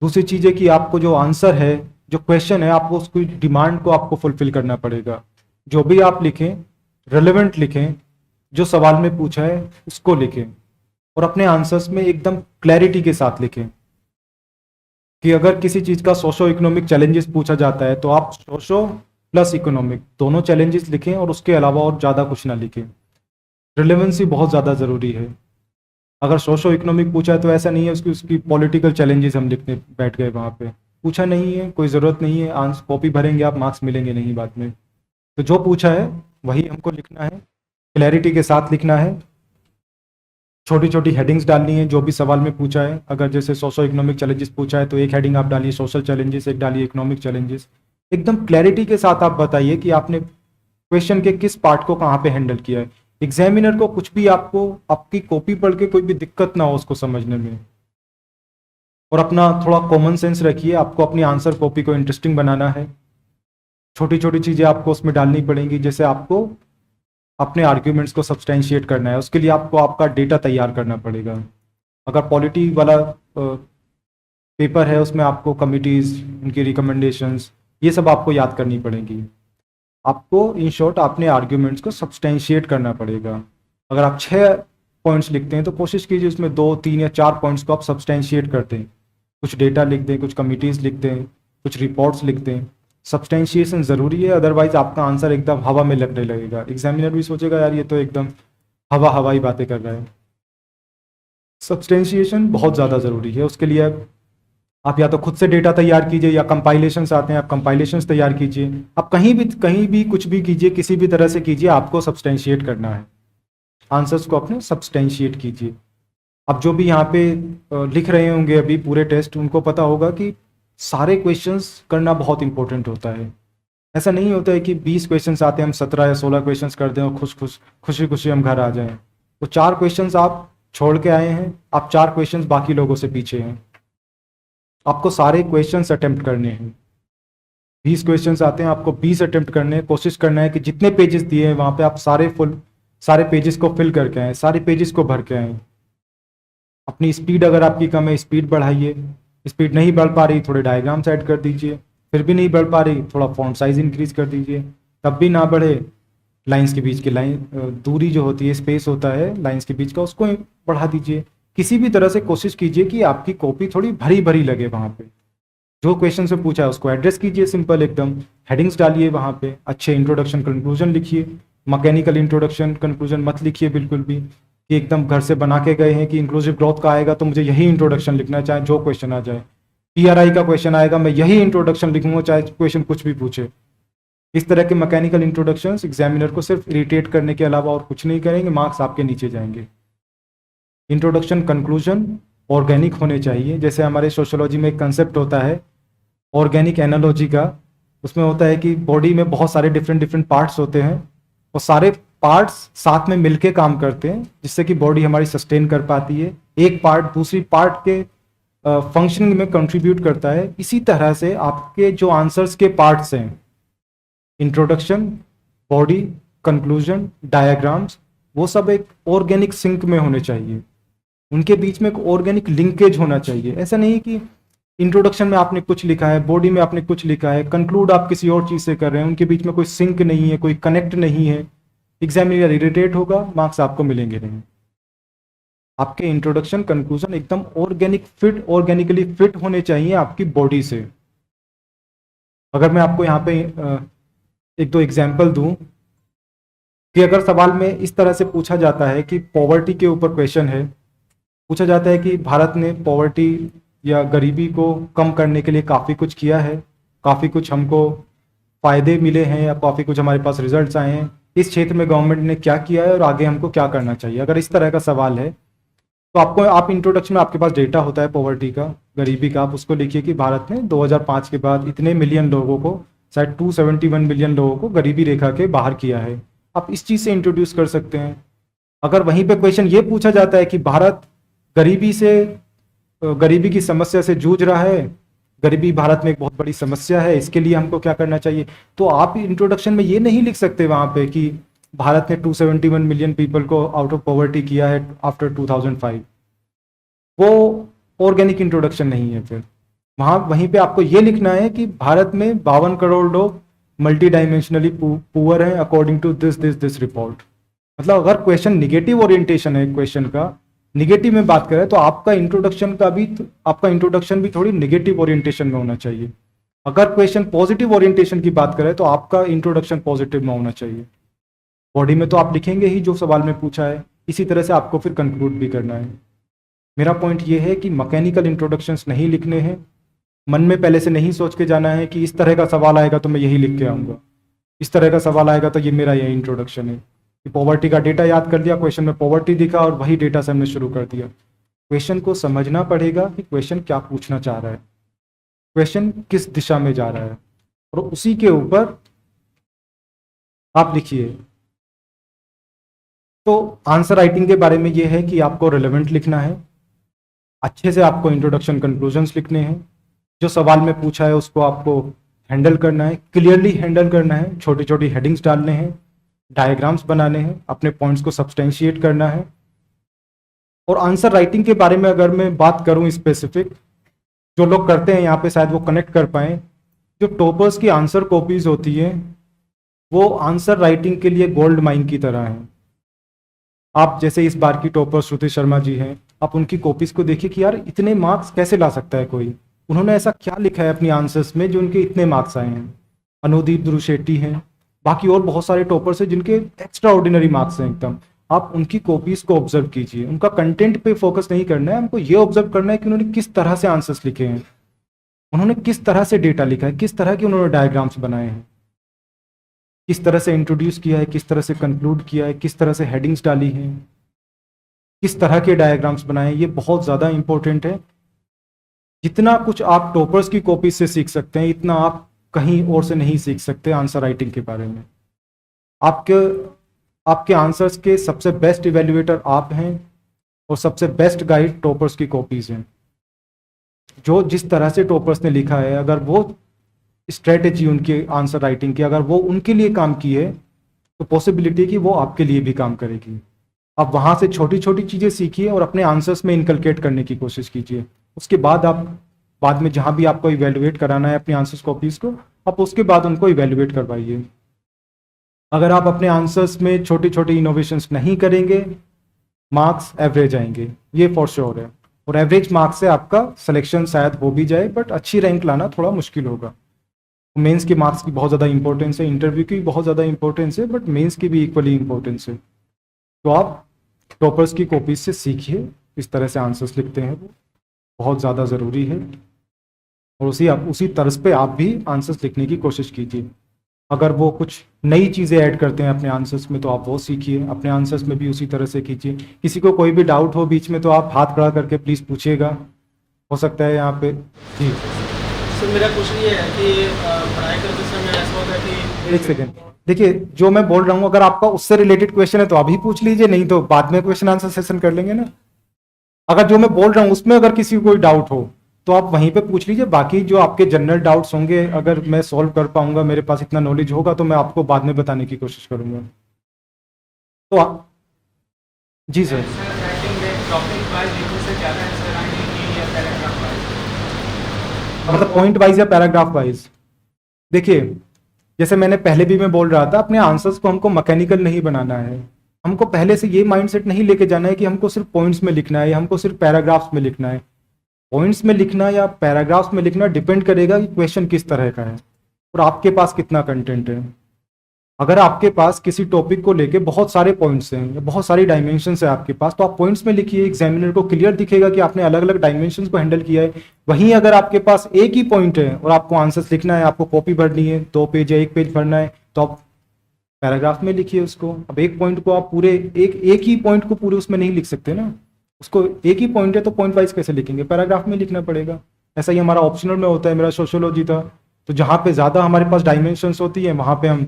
दूसरी चीज़ है कि आपको जो आंसर है, जो क्वेश्चन है, आपको उसकी डिमांड को आपको फुलफिल करना पड़ेगा। जो भी आप लिखें रेलेवेंट लिखें, जो सवाल में पूछा है उसको लिखें, और अपने आंसर्स में एकदम क्लैरिटी के साथ लिखें कि अगर किसी चीज़ का सोशो इकोनॉमिक चैलेंजेस पूछा जाता है तो आप सोशो प्लस इकोनॉमिक दोनों चैलेंजेस लिखें और उसके अलावा और ज़्यादा कुछ ना लिखें। रिलेवेंसी बहुत ज़्यादा ज़रूरी है। अगर सोशो इकोनॉमिक पूछा है तो ऐसा नहीं है उसकी पॉलिटिकल चैलेंजेस हम लिखने बैठ गए, वहाँ पे पूछा नहीं है, कोई ज़रूरत नहीं है, आंसर कॉपी भरेंगे आप, मार्क्स मिलेंगे नहीं बाद में। तो जो पूछा है वही हमको लिखना है, क्लैरिटी के साथ लिखना है, छोटी छोटी हेडिंग्स डालनी है जो भी सवाल में पूछा है। अगर जैसे सोशो इकोनॉमिक चैलेंजेस पूछा है तो एक हेडिंग आप डालिए सोशल चैलेंजेस, एक डालिए इकोनॉमिक चैलेंजेस। एकदम क्लैरिटी के साथ आप बताइए कि आपने क्वेश्चन के किस पार्ट को कहाँ पे हैंडल किया है। एग्जामिनर को कुछ भी आपको आपकी कॉपी पढ़ के कोई भी दिक्कत ना हो उसको समझने में। और अपना थोड़ा कॉमन सेंस रखिए, आपको अपनी आंसर कॉपी को इंटरेस्टिंग बनाना है। छोटी छोटी चीज़ें आपको उसमें डालनी पड़ेंगी, जैसे आपको अपने आर्ग्यूमेंट्स को सब्सटेंशिएट करना है, उसके लिए आपको आपका डेटा तैयार करना पड़ेगा। अगर पॉलिटी वाला पेपर है उसमें आपको कमिटीज़, उनकी रिकमेंडेशंस, ये सब आपको याद करनी पड़ेंगी। आपको इन शॉर्ट अपने आर्ग्यूमेंट्स को सब्सटेंशिएट करना पड़ेगा। अगर आप 6 पॉइंट्स लिखते हैं तो कोशिश कीजिए उसमें 2 3 या 4 पॉइंट्स को आप सब्सटेंशिएट कर दें। कुछ डेटा लिख दें, कुछ कमिटीज़ लिख दें, कुछ रिपोर्ट्स लिख दें। सब्सटेंशिएशन ज़रूरी है, अदरवाइज आपका आंसर एकदम हवा में लगने लगेगा। एग्जामिनर भी सोचेगा यार ये तो एकदम हवाई बातें कर रहा है। सब्सटेंशिएशन बहुत ज़्यादा ज़रूरी है। उसके लिए आप या तो खुद से डेटा तैयार कीजिए या कंपाइलेशंस आते हैं, आप कंपाइलेशंस तैयार कीजिए। आप कहीं भी कुछ भी कीजिए, किसी भी तरह से कीजिए, आपको सब्सटेंशिएट करना है। आंसर्स को अपने सब्सटेंशिएट कीजिए। अब जो भी यहाँ पे लिख रहे होंगे अभी पूरे टेस्ट, उनको पता होगा कि सारे क्वेश्चंस करना बहुत इंपॉर्टेंट होता है। ऐसा नहीं होता है कि 20 क्वेश्चंस आते हैं हम 17 या 16 क्वेश्चंस कर दें और खुशी खुशी हम घर आ जाएं। तो 4 क्वेश्चंस आप छोड़ के आए हैं, आप 4 क्वेश्चंस बाकी लोगों से पीछे हैं। आपको सारे क्वेश्चंस अटेम्प्ट करने हैं। 20 क्वेश्चंस आते हैं, आपको 20 अटेम्प्ट करने हैं। कोशिश करना है कि जितने पेजेस दिए हैं वहाँ पे आप सारे पेजेस को फिल करके आएँ, सारे पेजेस को भर के आएँ। अपनी स्पीड अगर आपकी कम है स्पीड बढ़ाइए, स्पीड नहीं बढ़ पा रही थोड़े डायग्राम्स ऐड कर दीजिए, फिर भी नहीं बढ़ पा रही थोड़ा फॉन्ट साइज इंक्रीज कर दीजिए, तब भी ना बढ़े लाइंस के बीच की दूरी जो होती है, स्पेस होता है लाइंस के बीच का, उसको बढ़ा दीजिए। किसी भी तरह से कोशिश कीजिए कि आपकी कॉपी थोड़ी भरी भरी लगे। वहाँ पे जो क्वेश्चन से पूछा है उसको एड्रेस कीजिए, सिंपल एकदम हेडिंग्स डालिए, वहाँ पे अच्छे इंट्रोडक्शन कंक्लूजन लिखिए। मैकेनिकल इंट्रोडक्शन कंक्लूजन मत लिखिए बिल्कुल भी कि एकदम घर से बना के गए हैं कि इंक्लूसिव ग्रोथ का आएगा तो मुझे यही इंट्रोडक्शन लिखना है, चाहे जो क्वेश्चन आ जाए। PRI का क्वेश्चन आएगा मैं यही इंट्रोडक्शन लिखूंगा चाहे क्वेश्चन कुछ भी पूछे। इस तरह के मैकेनिकल इंट्रोडक्शंस एग्जामिनर को सिर्फ इरिटेट करने के अलावा और कुछ नहीं करेंगे, मार्क्स आपके नीचे जाएंगे। इंट्रोडक्शन, कंक्लूजन ऑर्गेनिक होने चाहिए। जैसे हमारे सोशियोलॉजी में एक कंसेप्ट होता है ऑर्गेनिक एनालॉजी का, उसमें होता है कि बॉडी में बहुत सारे डिफरेंट डिफरेंट पार्ट्स होते हैं और सारे पार्ट्स साथ में मिलके काम करते हैं जिससे कि बॉडी हमारी सस्टेन कर पाती है। एक पार्ट दूसरी पार्ट के फंक्शनिंग में कंट्रीब्यूट करता है। इसी तरह से आपके जो आंसर्स के पार्ट्स हैं, इंट्रोडक्शन, बॉडी, कंक्लूजन, डायग्राम्स, वो सब एक ऑर्गेनिक सिंक में होने चाहिए। उनके बीच में एक ऑर्गेनिक लिंकेज होना चाहिए। ऐसा नहीं कि इंट्रोडक्शन में आपने कुछ लिखा है, बॉडी में आपने कुछ लिखा है, कंक्लूड आप किसी और चीज़ से कर रहे हैं, उनके बीच में कोई सिंक नहीं है, कोई कनेक्ट नहीं है। एग्जामिनर इरिटेट होगा, मार्क्स आपको मिलेंगे नहीं। आपके इंट्रोडक्शन, कंक्लूजन एकदम ऑर्गेनिकली फिट होने चाहिए आपकी बॉडी से। अगर मैं आपको यहाँ पे एक दो एग्जाम्पल दूं कि अगर सवाल में इस तरह से पूछा जाता है कि पॉवर्टी के ऊपर क्वेश्चन है, पूछा जाता है कि भारत ने पॉवर्टी या गरीबी को कम करने के लिए काफ़ी कुछ किया है, काफ़ी कुछ हमको फ़ायदे मिले हैं या काफ़ी कुछ हमारे पास रिजल्ट्स आए हैं, इस क्षेत्र में गवर्नमेंट ने क्या किया है और आगे हमको क्या करना चाहिए। अगर इस तरह का सवाल है तो आप इंट्रोडक्शन में आपके पास डेटा होता है पॉवर्टी का, गरीबी का, आप उसको लिखिए कि भारत ने 2005 के बाद इतने मिलियन लोगों को, शायद 271 मिलियन लोगों को गरीबी रेखा के बाहर किया है। आप इस चीज़ से इंट्रोड्यूस कर सकते हैं। अगर वहीं पे क्वेश्चन ये पूछा जाता है कि भारत गरीबी की समस्या से जूझ रहा है, गरीबी भारत में एक बहुत बड़ी समस्या है, इसके लिए हमको क्या करना चाहिए, तो आप इंट्रोडक्शन में ये नहीं लिख सकते वहाँ पे कि भारत ने 271 मिलियन पीपल को आउट ऑफ पॉवर्टी किया है आफ्टर 2005। वो ऑर्गेनिक इंट्रोडक्शन नहीं है। फिर वहीं पे आपको ये लिखना है कि भारत में 52 करोड़ लोग मल्टी डायमेंशनली पुअर हैं अकॉर्डिंग टू दिस रिपोर्ट। मतलब अगर क्वेश्चन निगेटिव ओरिएंटेशन है, क्वेश्चन का निगेटिव में बात करें, तो आपका इंट्रोडक्शन भी थोड़ी निगेटिव ओरिएंटेशन में होना चाहिए। अगर क्वेश्चन पॉजिटिव ओरिएंटेशन की बात करें तो आपका इंट्रोडक्शन पॉजिटिव में होना चाहिए। बॉडी में तो आप लिखेंगे ही जो सवाल में पूछा है, इसी तरह से आपको फिर कंक्लूड भी करना है। मेरा पॉइंट ये है कि मैकेनिकल इंट्रोडक्शंस नहीं लिखने हैं, मन में पहले से नहीं सोच के जाना है कि इस तरह का सवाल आएगा तो मैं यही लिख के आऊँगा, इस तरह का सवाल आएगा तो ये मेरा यही इंट्रोडक्शन है। कि पॉवर्टी का डेटा याद कर लिया, क्वेश्चन में पॉवर्टी दिखा और वही डेटा से हमने शुरू कर दिया। क्वेश्चन को समझना पड़ेगा कि क्वेश्चन क्या पूछना चाह रहा है, क्वेश्चन किस दिशा में जा रहा है, और उसी के ऊपर आप लिखिए। तो आंसर राइटिंग के बारे में ये है कि आपको रिलेवेंट लिखना है, अच्छे से आपको इंट्रोडक्शन कंक्लूजन्स लिखने हैं, जो सवाल में पूछा है उसको आपको हैंडल करना है, क्लियरली हैंडल करना है, छोटी छोटी हेडिंग्स डालने हैं, डायग्राम्स बनाने हैं, अपने पॉइंट्स को सब्सटेंशिएट करना है। और आंसर राइटिंग के बारे में अगर मैं बात करूं स्पेसिफिक, जो लोग करते हैं यहाँ पे शायद वो कनेक्ट कर पाए, जो टॉपर्स की आंसर कॉपीज होती है वो आंसर राइटिंग के लिए गोल्ड माइन की तरह है। आप जैसे इस बार की टॉपर श्रुति शर्मा जी हैं, आप उनकी कॉपीज को देखिए कि यार इतने मार्क्स कैसे ला सकता है कोई, उन्होंने ऐसा क्या लिखा है अपनी आंसर्स में जो उनके इतने मार्क्स आए हैं। अनुदीप दुरुशेट्टी हैं, बाकी और बहुत सारे टॉपर्स हैं जिनके एक्स्ट्रा ऑर्डिनरी मार्क्स हैं एकदम। आप उनकी कॉपीज को ऑब्जर्व कीजिए, उनका कंटेंट पे फोकस नहीं करना है, हमको ये ऑब्जर्व करना है कि उन्होंने किस तरह से आंसर्स लिखे हैं, उन्होंने किस तरह से डेटा लिखा है, किस तरह के उन्होंने डायग्राम्स बनाए हैं, किस तरह से इंट्रोड्यूस किया है, किस तरह से कंक्लूड किया है, किस तरह से हेडिंग्स डाली हैं, किस तरह के डायग्राम्स बनाए हैं। ये बहुत ज़्यादा इंपॉर्टेंट है। जितना कुछ आप टॉपर्स की कॉपी से सीख सकते हैं, इतना आप कहीं और से नहीं सीख सकते आंसर राइटिंग के बारे में। आपके आंसर्स के सबसे बेस्ट इवेल्युएटर आप हैं और सबसे बेस्ट गाइड टॉपर्स की कॉपीज हैं। जो जिस तरह से टॉपर्स ने लिखा है, अगर वो स्ट्रेटेजी उनके आंसर राइटिंग की अगर वो उनके लिए काम की है, तो पॉसिबिलिटी है कि वो आपके लिए भी काम करेगी। आप वहाँ से छोटी छोटी चीज़ें सीखिए और अपने आंसर्स में इनकलकेट करने की कोशिश कीजिए। उसके बाद आप बाद में जहाँ भी आपको इवेल्युएट कराना है अपनी आंसर्स कॉपीज़ को, आप उसके बाद उनको इवेल्युएट करवाइए। अगर आप अपने आंसर्स में छोटी छोटी इनोवेशंस नहीं करेंगे, मार्क्स एवरेज आएंगे, ये फॉर श्योर है। और एवरेज मार्क्स से आपका सिलेक्शन शायद हो भी जाए, बट अच्छी रैंक लाना थोड़ा मुश्किल होगा। मेंस के मार्क्स की बहुत ज़्यादा इंपॉर्टेंस है, इंटरव्यू की भी बहुत ज़्यादा इंपॉर्टेंस है, बट मेंस की भी इक्वली इंपॉर्टेंस है। तो आप टॉपर्स की कॉपीज से सीखिए किस तरह से आंसर्स लिखते हैं, वो बहुत ज़्यादा ज़रूरी है। और उसी तर्ज पे आप भी आंसर्स लिखने की कोशिश कीजिए। अगर वो कुछ नई चीज़ें ऐड करते हैं अपने आंसर्स में तो आप वो सीखिए, अपने आंसर्स में भी उसी तरह से कीजिए। किसी को कोई भी डाउट हो बीच में तो आप हाथ खड़ा करके प्लीज़ पूछिएगा, हो सकता है यहाँ पे। जी सर मेरा क्वेश्चन ये है कि पढ़ाई करते समय ऐसा होता है कि एक सेकेंड, देखिए जो मैं बोल रहा हूँ अगर आपका उससे रिलेटेड क्वेश्चन है तो अभी पूछ लीजिए, नहीं तो बाद में क्वेश्चन आंसर सेशन कर लेंगे ना। अगर जो मैं बोल रहा हूँ उसमें अगर किसी को कोई डाउट हो तो आप वहीं पे पूछ लीजिए, बाकी जो आपके जनरल डाउट्स होंगे अगर मैं सॉल्व कर पाऊंगा, मेरे पास इतना नॉलेज होगा तो मैं आपको बाद में बताने की कोशिश करूंगा। तो जी सर। राइटिंग में टॉपिक वाइज लिखने से ज़्यादा आंसर राइटिंग की या पैराग्राफ वाइज? मतलब पॉइंट वाइज या पैराग्राफ वाइज? देखिए जैसे मैंने पहले भी मैं बोल रहा था, अपने आंसर्स को हमको मैकेनिकल नहीं बनाना है। हमको पहले से ये माइंडसेट नहीं लेके जाना है कि हमको सिर्फ पॉइंट्स में लिखना है या हमको सिर्फ पैराग्राफ्स में लिखना है। पॉइंट्स में लिखना या पैराग्राफ्स में लिखना डिपेंड करेगा कि क्वेश्चन किस तरह का है और आपके पास कितना कंटेंट है। अगर आपके पास किसी टॉपिक को लेके बहुत सारे पॉइंट्स हैं या बहुत सारी डायमेंशंस है आपके पास, तो आप पॉइंट्स में लिखिए, एग्जामिनर को क्लियर दिखेगा कि आपने अलग अलग डायमेंशंस को हैंडल किया है। वहीं अगर आपके पास एक ही पॉइंट है और आपको आंसर्स लिखना है, आपको कॉपी भरनी है, 2 पेज या 1 पेज भरना है, तो आप पैराग्राफ में लिखिए उसको। अब एक पॉइंट को आप पूरे एक ही पॉइंट को पूरे उसमें नहीं लिख सकते ना, उसको एक ही पॉइंट है तो पॉइंट वाइज कैसे लिखेंगे, पैराग्राफ में लिखना पड़ेगा। ऐसा ही हमारा ऑप्शनल में होता है, मेरा सोशियोलॉजी था, तो जहाँ पे ज़्यादा हमारे पास डायमेंशंस होती है वहाँ पे हम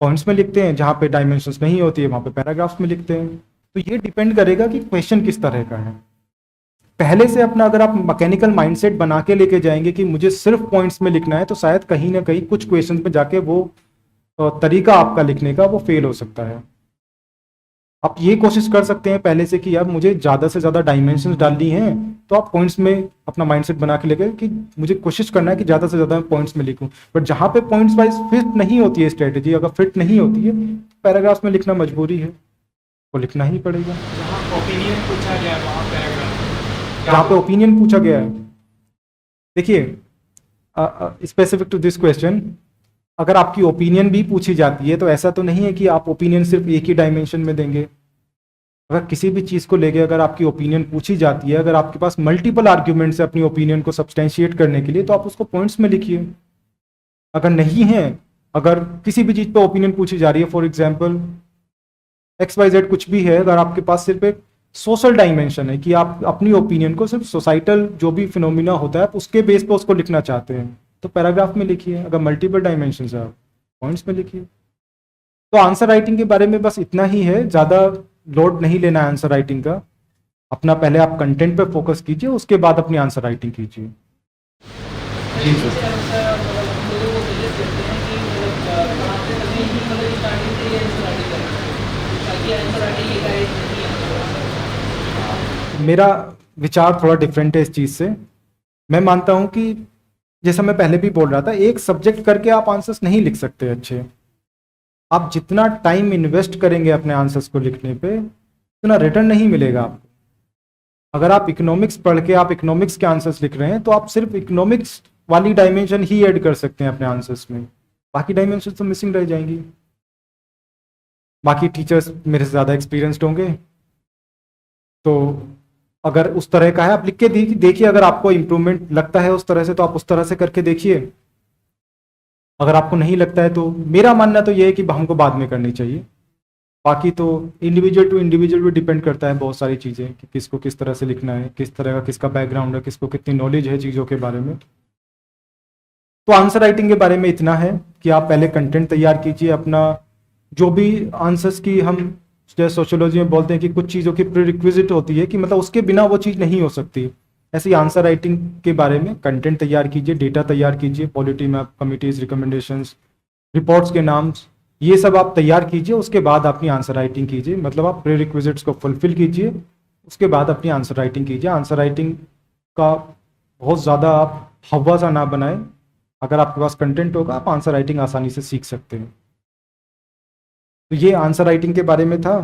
पॉइंट्स में लिखते हैं, जहाँ पे डायमेंशंस नहीं होती है वहाँ पे पैराग्राफ्स में लिखते हैं। तो ये डिपेंड करेगा कि क्वेश्चन किस तरह का है। पहले से अपना अगर आप मैकेनिकल माइंडसेट बना के लेके जाएंगे कि मुझे सिर्फ पॉइंट्स में लिखना है, तो शायद कहीं ना कहीं कुछ क्वेश्चन में जाके वो तरीका आपका लिखने का वो फेल हो सकता है। आप ये कोशिश कर सकते हैं पहले से कि यार मुझे ज़्यादा से ज़्यादा डायमेंशंस डालनी है, तो आप पॉइंट्स में अपना माइंडसेट बना के लेकर कि मुझे कोशिश करना है कि ज़्यादा से ज़्यादा पॉइंट्स में लिखूं। बट जहाँ पे पॉइंट्स वाइज फिट नहीं होती है स्ट्रेटेजी, अगर फिट नहीं होती है पैराग्राफ्स में लिखना मजबूरी है, वो लिखना ही पड़ेगा। जहाँ ओपिनियन पूछा गया वहाँ पैराग्राफ। जहाँ पे ओपिनियन पूछा गया है, देखिए स्पेसिफिक टू दिस क्वेश्चन, अगर आपकी ओपिनियन भी पूछी जाती है तो ऐसा तो नहीं है कि आप ओपिनियन सिर्फ एक ही डायमेंशन में देंगे। अगर किसी भी चीज़ को लेके अगर आपकी ओपिनियन पूछी जाती है, अगर आपके पास मल्टीपल आर्ग्यूमेंट्स है अपनी ओपिनियन को सब्सटेंशिएट करने के लिए, तो आप उसको पॉइंट्स में लिखिए। अगर नहीं है, अगर किसी भी चीज़ पे ओपिनियन पूछी जा रही है, फॉर एग्जाम्पल XYZ कुछ भी है, अगर आपके पास सिर्फ एक सोशल डायमेंशन है कि आप अपनी ओपिनियन को सिर्फ सोसाइटल जो भी फिनोमिना होता है आप उसके बेस पे उसको लिखना चाहते हैं, तो पैराग्राफ में लिखिए। अगर मल्टीपल डायमेंशन है आप पॉइंट्स में लिखिए। तो आंसर राइटिंग के बारे में बस इतना ही है, ज़्यादा लोड नहीं लेना है आंसर राइटिंग का। अपना पहले आप कंटेंट पे फोकस कीजिए, उसके बाद अपनी आंसर राइटिंग कीजिए। जी सर। मेरा विचार थोड़ा डिफरेंट है इस चीज़ से। मैं मानता हूं कि जैसा मैं पहले भी बोल रहा था, एक सब्जेक्ट करके आप आंसर्स नहीं लिख सकते अच्छे। आप जितना टाइम इन्वेस्ट करेंगे अपने आंसर्स को लिखने पे उतना रिटर्न नहीं मिलेगा आपको। अगर आप इकोनॉमिक्स पढ़ के आप इकोनॉमिक्स के आंसर्स लिख रहे हैं तो आप सिर्फ इकोनॉमिक्स वाली डायमेंशन ही ऐड कर सकते हैं अपने आंसर्स में, बाकी डायमेंशन तो मिसिंग रह जाएंगी। बाकी टीचर्स मेरे से ज़्यादा एक्सपीरियंस्ड होंगे, तो अगर उस तरह का है आप लिख के देखिए, अगर आपको इंप्रूवमेंट लगता है उस तरह से तो आप उस तरह से करके देखिए। अगर आपको नहीं लगता है तो मेरा मानना तो ये है कि हमको बाद में करनी चाहिए। बाकी तो इंडिविजुअल टू इंडिविजुअल भी डिपेंड करता है बहुत सारी चीज़ें कि किसको किस तरह से लिखना है, किस तरह का किसका बैकग्राउंड है, किसको कितनी नॉलेज है चीज़ों के बारे में। तो आंसर राइटिंग के बारे में इतना है कि आप पहले कंटेंट तैयार कीजिए अपना, जो भी आंसर्स की हम जैसे सोशियोलॉजी में बोलते हैं कि कुछ चीज़ों की प्रीरिक्विजिट होती है कि मतलब उसके बिना वो चीज़ नहीं हो सकती, ऐसे ही आंसर राइटिंग के बारे में कंटेंट तैयार कीजिए, डेटा तैयार कीजिए, polity map, committees, recommendations, reports के नाम्स, ये सब आप तैयार कीजिए। उसके बाद अपनी आंसर राइटिंग कीजिए, मतलब आप प्रीरिक्विजिट्स को फुलफिल कीजिए, उसके बाद अपनी आंसर राइटिंग कीजिए। आंसर राइटिंग का बहुत ज़्यादा आप हवा सा ना बनाएं। अगर आपके पास कंटेंट होगा आप आंसर राइटिंग आसानी से सीख सकते हैं। तो ये आंसर राइटिंग के बारे में था।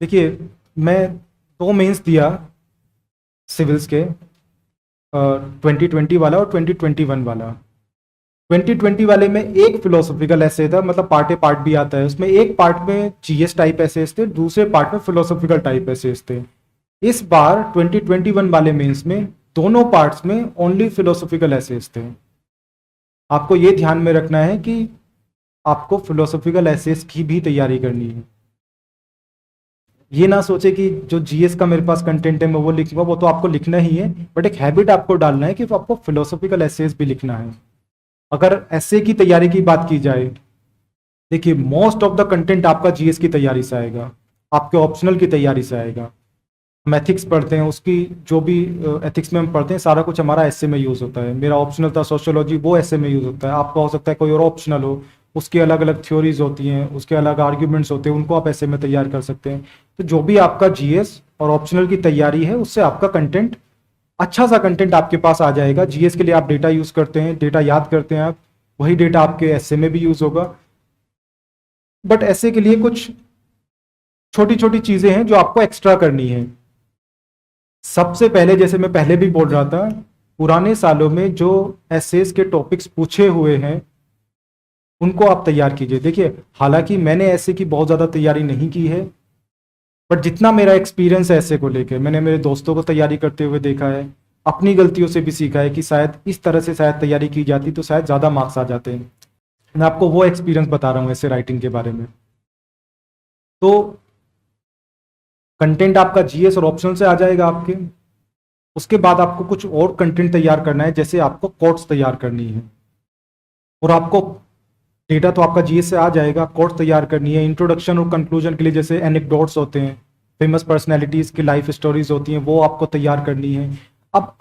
देखिए मैं 2 मेंस दिया सिविल्स के, 2020 वाला और 2021 वाला। 2020 वाले में एक फिलोसॉफिकल ऐसे था, मतलब पार्ट ए पार्ट भी आता है उसमें। एक पार्ट में जीएस टाइप एसेस थे, दूसरे पार्ट में फिलोसॉफिकल टाइप एसेस थे। इस बार 2021 वाले मेंस में दोनों पार्ट्स में ओनली फिलोसॉफिकल एसेस थे। आपको ये ध्यान में रखना है कि आपको फिलोसॉफिकल एसेस की भी तैयारी करनी है। ये ना सोचे कि जो जीएस का मेरे पास कंटेंट है मैं वो लिखूंगा, वो तो आपको लिखना ही है, बट एक हैबिट आपको डालना है कि आपको फिलोसॉफिकल एसेस भी लिखना है। अगर एसे की तैयारी की बात की जाए, देखिए मोस्ट ऑफ द कंटेंट आपका जीएस की तैयारी से आएगा, आपके ऑप्शनल की तैयारी से आएगा। हम एथिक्स पढ़ते हैं, उसकी जो भी एथिक्स में हम पढ़ते हैं सारा कुछ हमारा एसे में यूज़ होता है। मेरा ऑप्शनल था सोशियोलॉजी, वो एसे में यूज़ होता है। आपका हो सकता है कोई और ऑप्शनल हो, उसकी अलग अलग थ्योरीज होती हैं, उसके अलग आर्ग्यूमेंट्स होते हैं, उनको आप ऐसे में तैयार कर सकते हैं। तो जो भी आपका जीएस और ऑप्शनल की तैयारी है उससे आपका कंटेंट, अच्छा सा कंटेंट आपके पास आ जाएगा। जीएस के लिए आप डेटा यूज़ करते हैं, डेटा याद करते हैं आप, वही डेटा आपके एसे में भी यूज़ होगा। बट ऐसे के लिए कुछ छोटी छोटी चीज़ें हैं जो आपको एक्स्ट्रा करनी है। सबसे पहले, जैसे मैं पहले भी बोल रहा था, पुराने सालों में जो एसेस के टॉपिक्स पूछे हुए हैं उनको आप तैयार कीजिए। देखिए हालांकि मैंने ऐसे की बहुत ज़्यादा तैयारी नहीं की है, बट जितना मेरा एक्सपीरियंस है ऐसे को लेकर, मैंने मेरे दोस्तों को तैयारी करते हुए देखा है, अपनी गलतियों से भी सीखा है कि शायद इस तरह से शायद तैयारी की जाती तो शायद ज़्यादा मार्क्स आ जाते हैं। मैं आपको वो एक्सपीरियंस बता रहा हूँ ऐसे राइटिंग के बारे में। तो कंटेंट आपका जीएस और ऑप्शनल से आ जाएगा आपके। उसके बाद आपको कुछ और कंटेंट तैयार करना है, जैसे आपको कोट्स तैयार करनी है, और आपको डेटा तो आपका जीएस से आ जाएगा, कोट्स तैयार करनी है। इंट्रोडक्शन और कंक्लूजन के लिए जैसे एनेक्डोट्स होते हैं, फेमस पर्सनैलिटीज की लाइफ स्टोरीज होती हैं, वो आपको तैयार करनी है। अब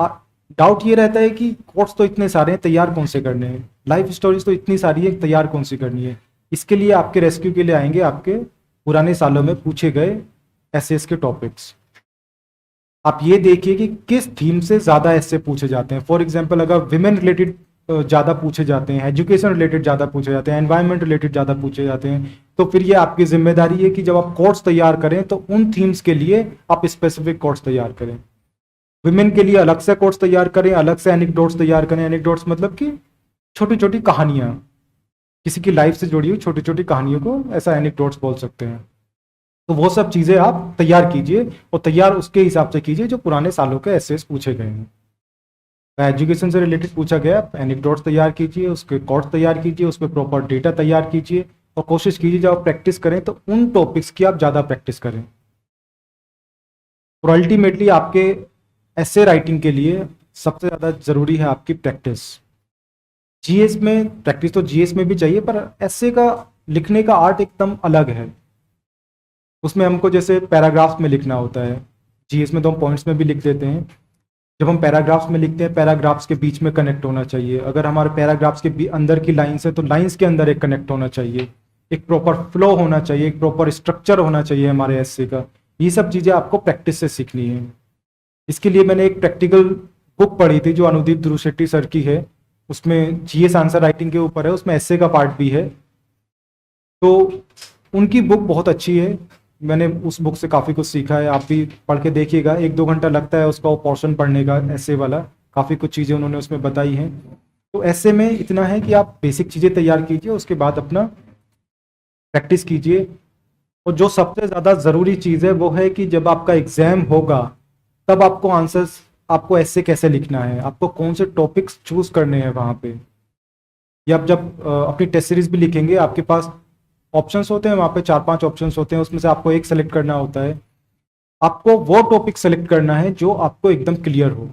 डाउट ये रहता है कि कोट्स तो इतने सारे हैं, तैयार कौन से करने हैं, लाइफ स्टोरीज तो इतनी सारी है, तैयार कौन सी करनी है। इसके लिए आपके रेस्क्यू के लिए आएंगे आपके पुराने सालों में पूछे गए एसेस के टॉपिक्स। आप ये देखिए कि किस थीम से ज़्यादा ऐसे पूछे जाते हैं। फॉर एग्जांपल अगर विमेन रिलेटेड ज़्यादा पूछे जाते हैं, एजुकेशन रिलेटेड ज़्यादा पूछे जाते हैं, एनवायरनमेंट रिलेटेड ज़्यादा पूछे जाते हैं, तो फिर ये आपकी जिम्मेदारी है कि जब आप कोट्स तैयार करें तो उन थीम्स के लिए आप स्पेसिफिक कोट्स तैयार करें। विमेन के लिए अलग से कोट्स तैयार करें, अलग से एनेक्डोट्स तैयार करें। एनेक्डोट्स मतलब कि छोटी छोटी कहानियाँ, किसी की लाइफ से जुड़ी हुई छोटी छोटी कहानियों को ऐसा एनेक्डोट्स बोल सकते हैं। तो वो सब चीज़ें आप तैयार कीजिए, और तैयार उसके हिसाब से कीजिए जो पुराने सालों के एसेस पूछे गए हैं। एजुकेशन से रिलेटेड पूछा गया, एनेक्डोट्स तैयार कीजिए, उसके कोट्स तैयार कीजिए, उस पर प्रॉपर डेटा तैयार कीजिए, और कोशिश कीजिए जब आप प्रैक्टिस करें तो उन टॉपिक्स की आप ज़्यादा प्रैक्टिस करें। और अल्टीमेटली आपके एसे राइटिंग के लिए सबसे ज़्यादा ज़रूरी है आपकी प्रैक्टिस। जीएस में प्रैक्टिस तो जीएस में भी चाहिए, पर एसे का लिखने का आर्ट एकदम अलग है। उसमें हमको जैसे पैराग्राफ्स में लिखना होता है, जीएस में तो हम पॉइंट्स में भी लिख देते हैं। जब हम पैराग्राफ्स में लिखते हैं, पैराग्राफ्स के बीच में कनेक्ट होना चाहिए। अगर हमारे पैराग्राफ्स के अंदर की लाइन्स है तो लाइन्स के अंदर एक कनेक्ट होना चाहिए, एक प्रॉपर फ्लो होना चाहिए, एक प्रॉपर स्ट्रक्चर होना चाहिए हमारे एसे का। ये सब चीज़ें आपको प्रैक्टिस से सीखनी है। इसके लिए मैंने एक प्रैक्टिकल बुक पढ़ी थी जो अनुदीप ध्रुव शेट्टी सर की है, उसमें जीएस आंसर राइटिंग के ऊपर है, उसमें एसे का पार्ट भी है। तो उनकी बुक बहुत अच्छी है, मैंने उस बुक से काफ़ी कुछ सीखा है। आप भी पढ़ के देखिएगा, 1-2 घंटा लगता है उसका वो पोर्शन पढ़ने का, ऐसे वाला काफ़ी कुछ चीज़ें उन्होंने उसमें बताई हैं। तो ऐसे में इतना है कि आप बेसिक चीज़ें तैयार कीजिए, उसके बाद अपना प्रैक्टिस कीजिए। और जो सबसे ज़्यादा ज़रूरी चीज़ है वो है कि जब आपका एग्ज़ाम होगा तब आपको आंसर्स, आपको ऐसे कैसे लिखना है, आपको कौन से टॉपिक्स चूज़ करने हैं वहाँ पे। या आप जब अपनी टेस्ट सीरीज भी लिखेंगे, आपके पास ऑप्शंस होते हैं, वहाँ पे 4-5 ऑप्शंस होते हैं, उसमें से आपको एक सेलेक्ट करना होता है। आपको वो टॉपिक सेलेक्ट करना है जो आपको एकदम क्लियर हो,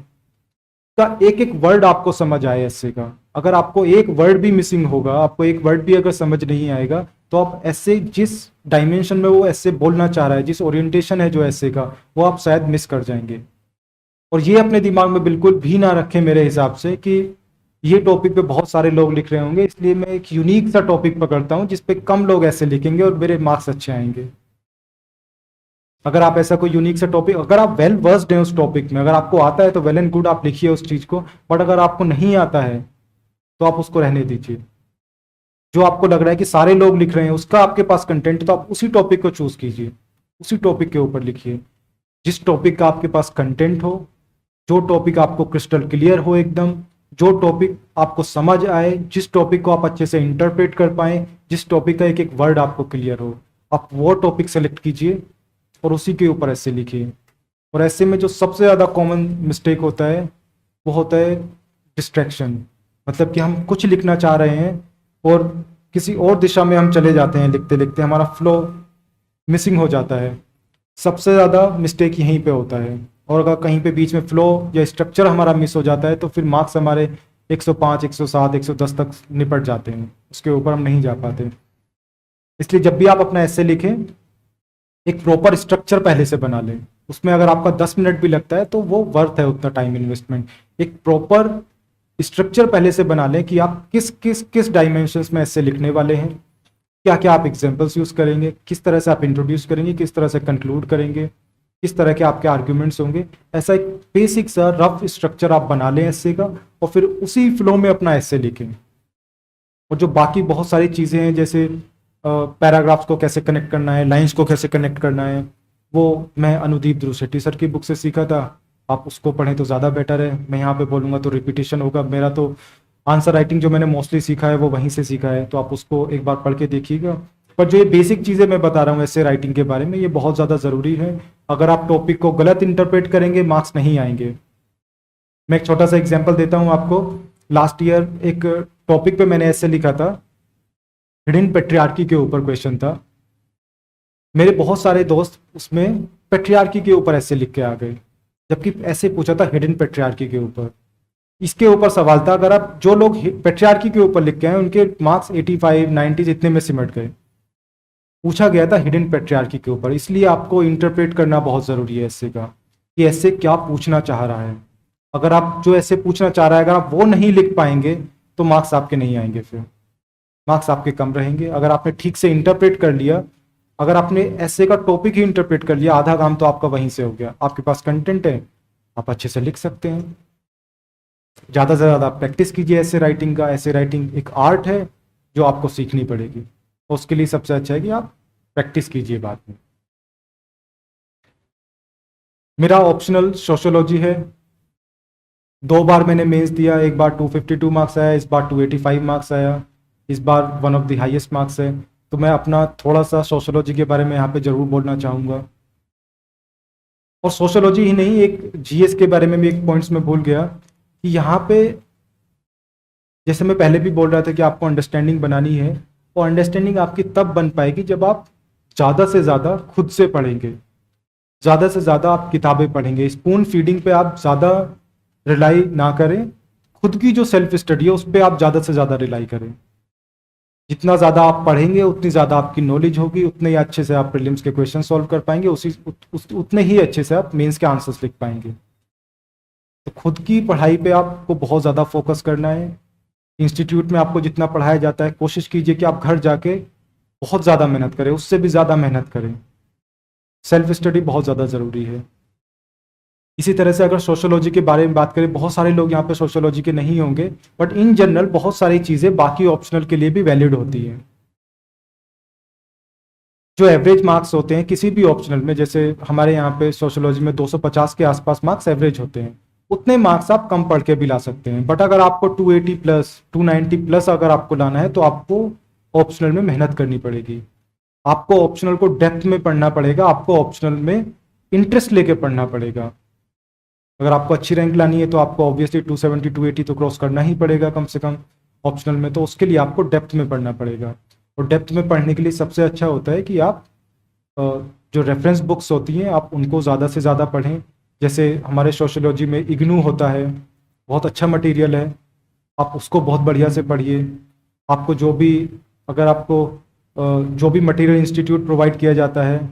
का एक एक वर्ड आपको समझ आए ऐसे का। अगर आपको एक वर्ड भी मिसिंग होगा, आपको एक वर्ड भी अगर समझ नहीं आएगा, तो आप ऐसे जिस डायमेंशन में वो ऐसे बोलना चाह रहा है, जिस ओरिएंटेशन है जो ऐसे का, वो आप शायद मिस कर जाएंगे। और ये अपने दिमाग में बिल्कुल भी ना रखें मेरे हिसाब से कि ये टॉपिक पे बहुत सारे लोग लिख रहे होंगे, इसलिए मैं एक यूनिक सा टॉपिक पकड़ता हूँ जिस पे कम लोग ऐसे लिखेंगे और मेरे मार्क्स अच्छे आएंगे। अगर आप ऐसा कोई यूनिक सा टॉपिक, अगर आप वेल वर्स्ड हैं उस टॉपिक में, अगर आपको आता है तो वेल एंड गुड, आप लिखिए उस चीज़ को। बट अगर आपको नहीं आता है तो आप उसको रहने दीजिए। जो आपको लग रहा है कि सारे लोग लिख रहे हैं, उसका आपके पास कंटेंट, तो आप उसी टॉपिक को चूज कीजिए, उसी टॉपिक के ऊपर लिखिए जिस टॉपिक का आपके पास कंटेंट हो, जो टॉपिक आपको क्रिस्टल क्लियर हो एकदम, जो टॉपिक आपको समझ आए, जिस टॉपिक को आप अच्छे से इंटरप्रेट कर पाए, जिस टॉपिक का एक एक वर्ड आपको क्लियर हो, आप वो टॉपिक सेलेक्ट कीजिए और उसी के ऊपर ऐसे लिखिए। और ऐसे में जो सबसे ज़्यादा कॉमन मिस्टेक होता है वो होता है डिस्ट्रैक्शन। मतलब कि हम कुछ लिखना चाह रहे हैं और किसी और दिशा में हम चले जाते हैं, लिखते लिखते हमारा फ्लो मिसिंग हो जाता है। सबसे ज़्यादा मिस्टेक यहीं पे होता है। और अगर कहीं पे बीच में फ्लो या स्ट्रक्चर हमारा मिस हो जाता है तो फिर मार्क्स हमारे 105, 107, 110 तक निपट जाते हैं, उसके ऊपर हम नहीं जा पाते। इसलिए जब भी आप अपना एसे लिखें, एक प्रॉपर स्ट्रक्चर पहले से बना लें। उसमें अगर आपका 10 मिनट भी लगता है तो वो वर्थ है उतना टाइम इन्वेस्टमेंट। एक प्रॉपर स्ट्रक्चर पहले से बना लें कि आप किस किस किस डायमेंशंस में ऐसे लिखने वाले हैं, क्या क्या आप एग्जांपल्स यूज करेंगे, किस तरह से आप इंट्रोड्यूस करेंगे, किस तरह से कंक्लूड करेंगे, किस तरह के आपके आर्ग्यूमेंट्स होंगे। ऐसा एक बेसिक सा रफ स्ट्रक्चर आप बना लें एसे का, और फिर उसी फ्लो में अपना एसे लिखें। और जो बाकी बहुत सारी चीज़ें हैं, जैसे पैराग्राफ्स को कैसे कनेक्ट करना है, लाइंस को कैसे कनेक्ट करना है, वो मैं अनुदीप ध्रुव शेट्टी सर की बुक से सीखा था। आप उसको पढ़ें तो ज़्यादा बेटर है। मैं यहाँ पे बोलूँगा तो रिपीटेशन होगा। मेरा तो आंसर राइटिंग जो मैंने मोस्टली सीखा है वो वहीं से सीखा है, तो आप उसको एक बार पढ़ के देखिएगा। पर जो ये बेसिक चीज़ें मैं बता रहा हूँ ऐसे राइटिंग के बारे में, ये बहुत ज़्यादा ज़रूरी है। अगर आप टॉपिक को गलत इंटरप्रेट करेंगे, मार्क्स नहीं आएंगे। मैं एक छोटा सा एग्जाम्पल देता हूँ आपको। लास्ट ईयर एक टॉपिक पे मैंने ऐसे लिखा था, हिडन पेट्रियार्की के ऊपर क्वेश्चन था। मेरे बहुत सारे दोस्त उसमें पेट्रियार्की के ऊपर ऐसे लिख के आ गए, जबकि ऐसे पूछा था हिडन पेट्रियार्की के ऊपर। इसके ऊपर सवाल था। अगर आप जो लोग पेट्रियार्की के ऊपर लिख के आए उनके मार्क्स 85, 90 इतने में सिमट गए। पूछा गया था हिडन पेट्रियार्की के ऊपर। इसलिए आपको इंटरप्रेट करना बहुत ज़रूरी है ऐसे का, कि ऐसे क्या पूछना चाह रहा है। अगर आप जो ऐसे पूछना चाह रहा है, अगर आप वो नहीं लिख पाएंगे तो मार्क्स आपके नहीं आएंगे, फिर मार्क्स आपके कम रहेंगे। अगर आपने ठीक से इंटरप्रेट कर लिया, अगर आपने ऐसे का टॉपिक ही इंटरप्रेट कर लिया, आधा काम तो आपका वहीं से हो गया। आपके पास कंटेंट है, आप अच्छे से लिख सकते हैं। ज़्यादा से ज़्यादा प्रैक्टिस कीजिए ऐसे राइटिंग का। ऐसे राइटिंग एक आर्ट है जो आपको सीखनी पड़ेगी, और उसके लिए सबसे अच्छा है कि आप प्रैक्टिस कीजिए बाद में। मेरा ऑप्शनल सोशियोलॉजी है। 2 बार मैंने मेंस दिया, एक बार 252 मार्क्स आया, इस बार 285 मार्क्स आया, इस बार one of the highest marks है। तो मैं अपना थोड़ा सा सोशियोलॉजी के बारे में यहाँ पे ज़रूर बोलना चाहूँगा। और सोशियोलॉजी ही नहीं, एक जीएस के बारे में भी एक पॉइंट्स में भूल गया कि यहाँ पे, जैसे मैं पहले भी बोल रहा था कि आपको अंडरस्टैंडिंग बनानी है, और अंडरस्टैंडिंग आपकी तब बन पाएगी जब आप ज़्यादा से ज़्यादा खुद से पढ़ेंगे, ज़्यादा से ज़्यादा आप किताबें पढ़ेंगे। स्पून फीडिंग पे आप ज़्यादा रिलाई ना करें, खुद की जो सेल्फ स्टडी है उस पर आप ज़्यादा से ज़्यादा रिलाई करें। जितना ज़्यादा आप पढ़ेंगे उतनी ज़्यादा आपकी नॉलेज होगी, उतने ही अच्छे से आप प्रीलिम्स के क्वेश्चन सॉल्व कर पाएंगे, उतने ही अच्छे से आप मेंस के आंसर्स लिख पाएंगे। तो खुद की पढ़ाई पे आपको बहुत ज़्यादा फोकस करना है। इंस्टीट्यूट में आपको जितना पढ़ाया जाता है, कोशिश कीजिए कि आप घर जाके बहुत ज़्यादा मेहनत करें, उससे भी ज़्यादा मेहनत करें। सेल्फ स्टडी बहुत ज़्यादा ज़रूरी है। इसी तरह से अगर सोशियोलॉजी के बारे में बात करें, बहुत सारे लोग यहाँ पे सोशियोलॉजी के नहीं होंगे, बट इन जनरल बहुत सारी चीज़ें बाकी ऑप्शनल के लिए भी वैलिड होती हैं। जो एवरेज मार्क्स होते हैं किसी भी ऑप्शनल में, जैसे हमारे यहाँ पे सोशियोलॉजी में 250 के आसपास मार्क्स एवरेज होते हैं, उतने मार्क्स आप कम पढ़ के भी ला सकते हैं। बट अगर आपको 280 प्लस 290 प्लस अगर आपको लाना है तो आपको ऑप्शनल में मेहनत करनी पड़ेगी। आपको ऑप्शनल को डेप्थ में पढ़ना पड़ेगा, आपको ऑप्शनल में इंटरेस्ट लेके पढ़ना पड़ेगा। अगर आपको अच्छी रैंक लानी है तो आपको ऑब्वियसली 270 280 तो क्रॉस करना ही पड़ेगा कम से कम ऑप्शनल में। तो उसके लिए आपको डेप्थ में पढ़ना पड़ेगा, और डेप्थ में पढ़ने के लिए सबसे अच्छा होता है कि आप जो रेफरेंस बुक्स होती हैं आप उनको ज़्यादा से ज़्यादा पढ़ें। जैसे हमारे सोशियोलॉजी में इग्नू होता है, बहुत अच्छा मटेरियल है, आप उसको बहुत बढ़िया से पढ़िए। आपको जो भी, अगर आपको जो भी मटेरियल इंस्टीट्यूट प्रोवाइड किया जाता है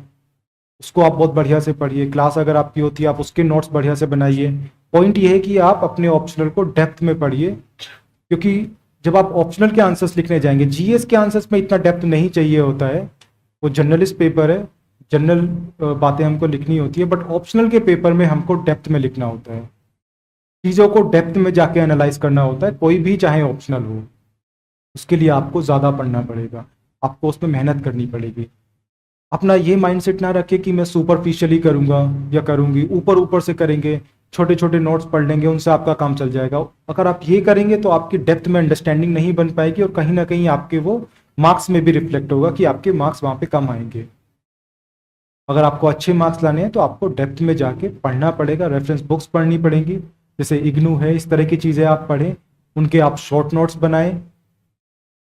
उसको आप बहुत बढ़िया से पढ़िए। क्लास अगर आपकी होती है आप उसके नोट्स बढ़िया से बनाइए। पॉइंट ये है कि आप अपने ऑप्शनल को डेप्थ में पढ़िए, क्योंकि जब आप ऑप्शनल के आंसर्स लिखने जाएंगे, जीएस के आंसर्स में इतना डेप्थ नहीं चाहिए होता है, वो जर्नलिस्ट पेपर है, जनरल बातें हमको लिखनी होती है। बट ऑप्शनल के पेपर में हमको डेप्थ में लिखना होता है, चीज़ों को डेप्थ में जाके एनालाइज करना होता है, कोई भी चाहे ऑप्शनल हो। उसके लिए आपको ज़्यादा पढ़ना पड़ेगा, आपको उसमें मेहनत करनी पड़ेगी। अपना ये माइंडसेट ना रखें कि मैं सुपरफिशियली करूँगा या करूँगी, ऊपर ऊपर से करेंगे, छोटे छोटे नोट्स पढ़ लेंगे, उनसे आपका काम चल जाएगा। अगर आप ये करेंगे तो आपकी डेप्थ में अंडरस्टैंडिंग नहीं बन पाएगी, और कहीं ना कहीं आपके वो मार्क्स में भी रिफ्लेक्ट होगा कि आपके मार्क्स वहाँ पे कम आएंगे। अगर आपको अच्छे मार्क्स लाने हैं तो आपको डेप्थ में जाके पढ़ना पड़ेगा, रेफरेंस बुक्स पढ़नी पड़ेंगी, जैसे इग्नू है, इस तरह की चीज़ें आप पढ़ें। उनके आप शॉर्ट नोट्स बनाएं,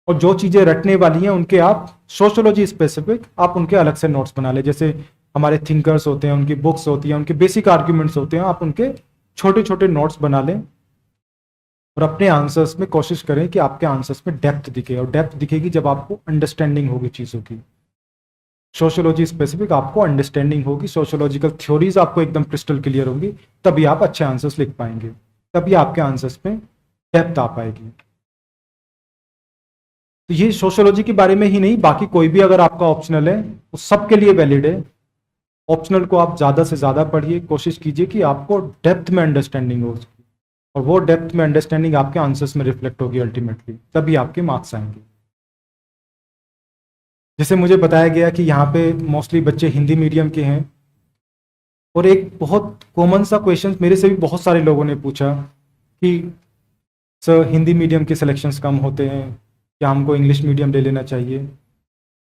और जो चीज़ें रटने वाली हैं उनके आप सोशोलॉजी स्पेसिफिक आप उनके अलग से नोट्स बना लें। जैसे हमारे थिंकर्स होते हैं, उनकी बुक्स होती हैं, उनके बेसिक आर्ग्यूमेंट्स होते हैं, आप उनके छोटे छोटे नोट्स बना लें और अपने आंसर्स में कोशिश करें कि आपके आंसर्स में डेप्थ दिखे, और डेप्थ दिखेगी जब आपको अंडरस्टैंडिंग होगी चीज़ों की। सोशोलॉजी स्पेसिफिक आपको अंडरस्टैंडिंग होगी, सोशोलॉजिकल थ्योरीज आपको एकदम क्रिस्टल क्लियर होंगी, तभी आप अच्छे आंसर्स लिख पाएंगे, तभी आपके आंसर्स में डेप्थ आ पाएगी। तो ये सोशोलॉजी के बारे में ही नहीं, बाकी कोई भी अगर आपका ऑप्शनल है वो सबके लिए वैलिड है। ऑप्शनल को आप ज़्यादा से ज़्यादा पढ़िए, कोशिश कीजिए कि आपको डेप्थ में अंडरस्टैंडिंग हो उसकी, और वो डेप्थ में अंडरस्टैंडिंग आपके आंसर्स में रिफ्लेक्ट होगी अल्टीमेटली, तभी आपके मार्क्स आएंगे। जैसे मुझे बताया गया कि यहाँ पे मोस्टली बच्चे हिंदी मीडियम के हैं, और एक बहुत कॉमन सा क्वेश्चन मेरे से भी बहुत सारे लोगों ने पूछा कि सर हिंदी मीडियम के सिलेक्शंस कम होते हैं, क्या हमको इंग्लिश मीडियम ले लेना चाहिए।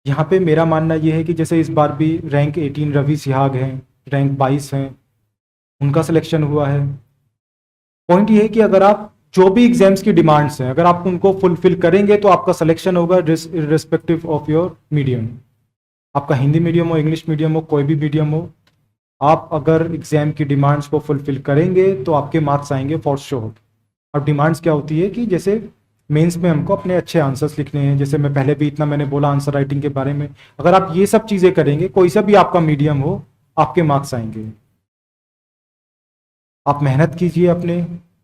यहाँ पे मेरा मानना ये है कि जैसे इस बार भी रैंक 18 रवि सिहाग हैं, रैंक 22 हैं, उनका सिलेक्शन हुआ है। पॉइंट ये है कि अगर आप जो भी एग्जाम्स की डिमांड्स हैं अगर आप उनको फुलफिल करेंगे तो आपका सिलेक्शन होगा इर्रेस्पेक्टिव ऑफ योर मीडियम। आपका हिंदी मीडियम हो, इंग्लिश मीडियम हो, कोई भी मीडियम हो, आप अगर एग्जाम की डिमांड्स को फुलफिल करेंगे तो आपके मार्क्स आएंगे फॉर श्योर। अब डिमांड्स क्या होती है कि जैसे मेंस में हमको अपने अच्छे आंसर्स लिखने हैं, जैसे मैं पहले भी इतना मैंने बोला आंसर राइटिंग के बारे में, अगर आप ये सब चीज़ें करेंगे, कोई सा भी आपका मीडियम हो, आपके मार्क्स आएंगे। आप मेहनत कीजिए, अपने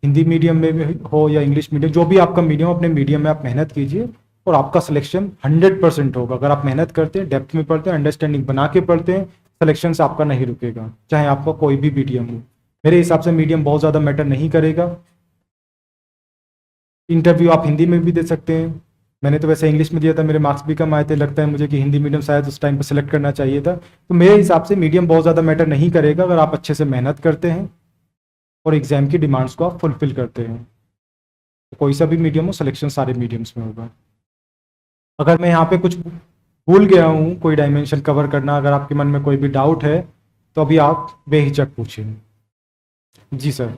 हिंदी मीडियम में भी हो या इंग्लिश मीडियम, जो भी आपका मीडियम हो, अपने मीडियम में आप मेहनत कीजिए और आपका सिलेक्शन 100% होगा। अगर आप मेहनत करते हैं, डेप्थ में पढ़ते हैं, अंडरस्टैंडिंग बना के पढ़ते हैं, सिलेक्शन से आपका नहीं रुकेगा, चाहे आपका कोई भी मीडियम हो। मेरे हिसाब से मीडियम बहुत ज़्यादा मैटर नहीं करेगा। इंटरव्यू आप हिंदी में भी दे सकते हैं, मैंने तो वैसे इंग्लिश में दिया था, मेरे मार्क्स भी कम आए थे, लगता है मुझे कि हिंदी मीडियम शायद उस टाइम पर सिलेक्ट करना चाहिए था। तो मेरे हिसाब से मीडियम बहुत ज़्यादा मैटर नहीं करेगा अगर आप अच्छे से मेहनत करते हैं और एग्जाम की डिमांड्स को आप फुलफिल करते हैं। तो कोई सा भी मीडियम हो, सिलेक्शन सारे मीडियम्स में होगा। अगर मैं यहाँ पे कुछ भूल गया हूँ, कोई डायमेंशन कवर करना, अगर आपके मन में कोई भी डाउट है तो अभी आप बेहिचक पूछिए। जी सर।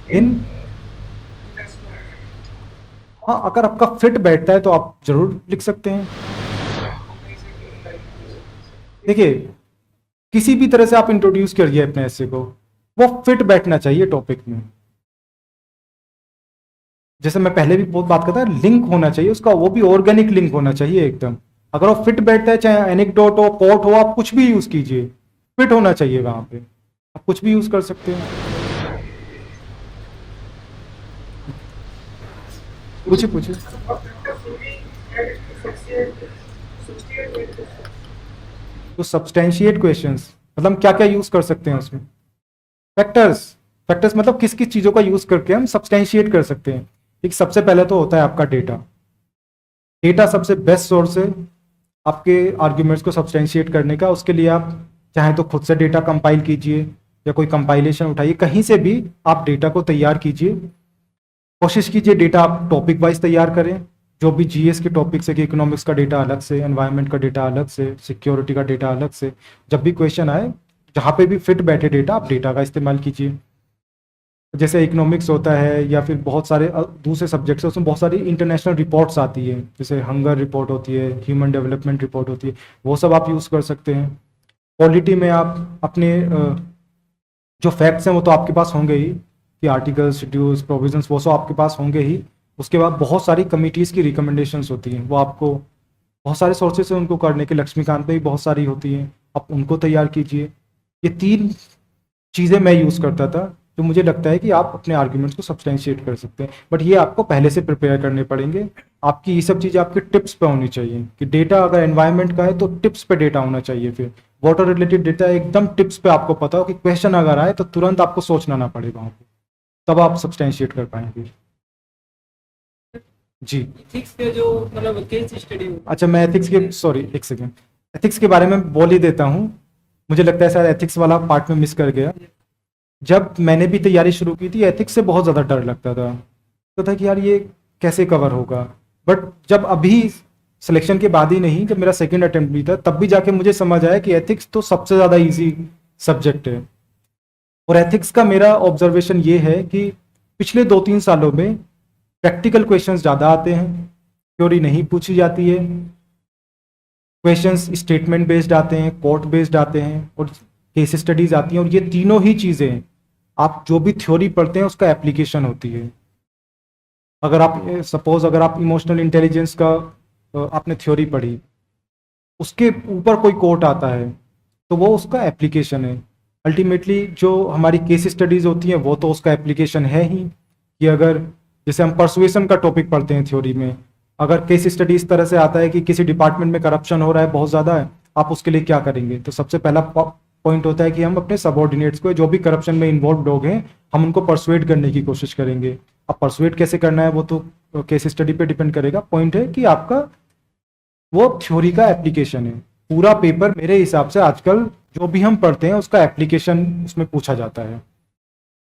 इन हाँ, अगर आपका फिट बैठता है तो आप जरूर लिख सकते हैं। देखिए, किसी भी तरह से आप इंट्रोड्यूस करिए अपने ऐसे को, वो फिट बैठना चाहिए टॉपिक में। जैसे मैं पहले भी बहुत बात करता है, लिंक होना चाहिए उसका, वो भी ऑर्गेनिक लिंक होना चाहिए एकदम। अगर वो फिट बैठता है, चाहे एनेक्डोट हो, कोट हो, आप कुछ भी यूज कीजिए, फिट होना चाहिए वहां पे, आप कुछ भी यूज कर सकते हैं। पूछिए पूछिए। तो सब्सटेंशिएट क्वेश्चंस मतलब हम क्या क्या यूज कर सकते हैं उसमें? फैक्टर्स मतलब किस किस चीजों का यूज करके हम सब्सटेंशिएट कर सकते हैं। एक सबसे पहले तो होता है आपका डेटा। डेटा सबसे बेस्ट सोर्स है आपके आर्ग्यूमेंट्स को सब्सटेंशिएट करने का। उसके लिए आप चाहे तो खुद से डेटा कंपाइल कीजिए या कोई कंपाइलेशन उठाइए, कहीं से भी आप डेटा को तैयार कीजिए। कोशिश कीजिए डेटा आप टॉपिक वाइज तैयार करें, जो भी जीएस के टॉपिक्स है कि इकोनॉमिक्स का डेटा अलग से, एनवायरनमेंट का डेटा अलग से, सिक्योरिटी का डेटा अलग से। जब भी क्वेश्चन आए, जहाँ पे भी फिट बैठे डेटा, आप डेटा का इस्तेमाल कीजिए। जैसे इकोनॉमिक्स होता है या फिर बहुत सारे दूसरे सब्जेक्ट्स है, उसमें बहुत सारी इंटरनेशनल रिपोर्ट्स आती है, जैसे हंगर रिपोर्ट होती है, ह्यूमन डेवलपमेंट रिपोर्ट होती है, वो सब आप यूज़ कर सकते हैं। पॉलिटी में आप अपने जो फैक्ट्स हैं वो तो आपके पास होंगे ही, कि आर्टिकल्स, शेड्यूल्स, प्रोविजंस, वो सब आपके पास होंगे ही। उसके बाद बहुत सारी कमिटीज़ की रिकमेंडेशंस होती हैं, वो आपको बहुत सारे सोर्सेज से उनको करने के, लक्ष्मीकांत पे भी बहुत सारी होती हैं, आप उनको तैयार कीजिए। ये 3 चीज़ें मैं यूज़ करता था, जो मुझे लगता है कि आप अपने आर्ग्यूमेंट्स को सब्सटेंशिएट कर सकते हैं। बट ये आपको पहले से प्रिपेयर करने पड़ेंगे। आपकी ये सब चीज़ें आपके टिप्स पे होनी चाहिए, कि डेटा अगर एनवायरनमेंट का है तो टिप्स पे डेटा होना चाहिए। फिर वाटर रिलेटेड डेटा एकदम टिप्स पे आपको पता हो कि क्वेश्चन अगर आए तो तुरंत आपको सोचना ना पड़े वहाँ पे, तब आप सब्सटेंशिएट कर पाएंगे। जी एथिक्स के जो मतलब केस स्टडी। अच्छा, मैं एथिक्स के, सॉरी एक सेकेंड, एथिक्स के बारे में बोल ही देता हूँ। मुझे लगता है शायद एथिक्स वाला पार्ट में मिस कर गया। जब मैंने भी तैयारी शुरू की थी, एथिक्स से बहुत ज़्यादा डर लगता था, तो था कि यार ये कैसे कवर होगा। बट जब अभी सिलेक्शन के बाद ही नहीं, जब मेरा सेकंड अटेम्प्ट भी था तब भी जाके मुझे समझ आया कि एथिक्स तो सबसे ज़्यादा इजी सब्जेक्ट है। और एथिक्स का मेरा ऑब्जर्वेशन ये है कि पिछले 2-3 सालों में प्रैक्टिकल क्वेश्चंस ज़्यादा आते हैं, थ्योरी नहीं पूछी जाती है। क्वेश्चंस स्टेटमेंट बेस्ड आते हैं, कोर्ट बेस्ड आते हैं और केस स्टडीज आती हैं। और ये तीनों ही चीज़ें आप जो भी थ्योरी पढ़ते हैं उसका एप्लीकेशन होती है। अगर आप सपोज अगर आप इमोशनल इंटेलिजेंस का आपने थ्योरी पढ़ी, उसके ऊपर कोई कोर्ट आता है तो वो उसका एप्लीकेशन है। अल्टीमेटली जो हमारी केस स्टडीज होती हैं वो तो उसका एप्लीकेशन है ही। कि अगर जैसे हम परसुएशन का टॉपिक पढ़ते हैं थ्योरी में, अगर केस स्टडी इस तरह से आता है कि किसी डिपार्टमेंट में करप्शन हो रहा है, बहुत ज़्यादा है, आप उसके लिए क्या करेंगे? तो सबसे पहला पॉइंट होता है कि हम अपने सबऑर्डिनेट्स को, जो भी करप्शन में इन्वॉल्व लोग हैं, हम उनको परसुएड करने की कोशिश करेंगे। अब परसुएड कैसे करना है वो तो केस स्टडी पे डिपेंड करेगा। पॉइंट है कि आपका वो थ्योरी का एप्लीकेशन है। पूरा पेपर मेरे हिसाब से आजकल जो भी हम पढ़ते हैं उसका एप्लीकेशन उसमें पूछा जाता है।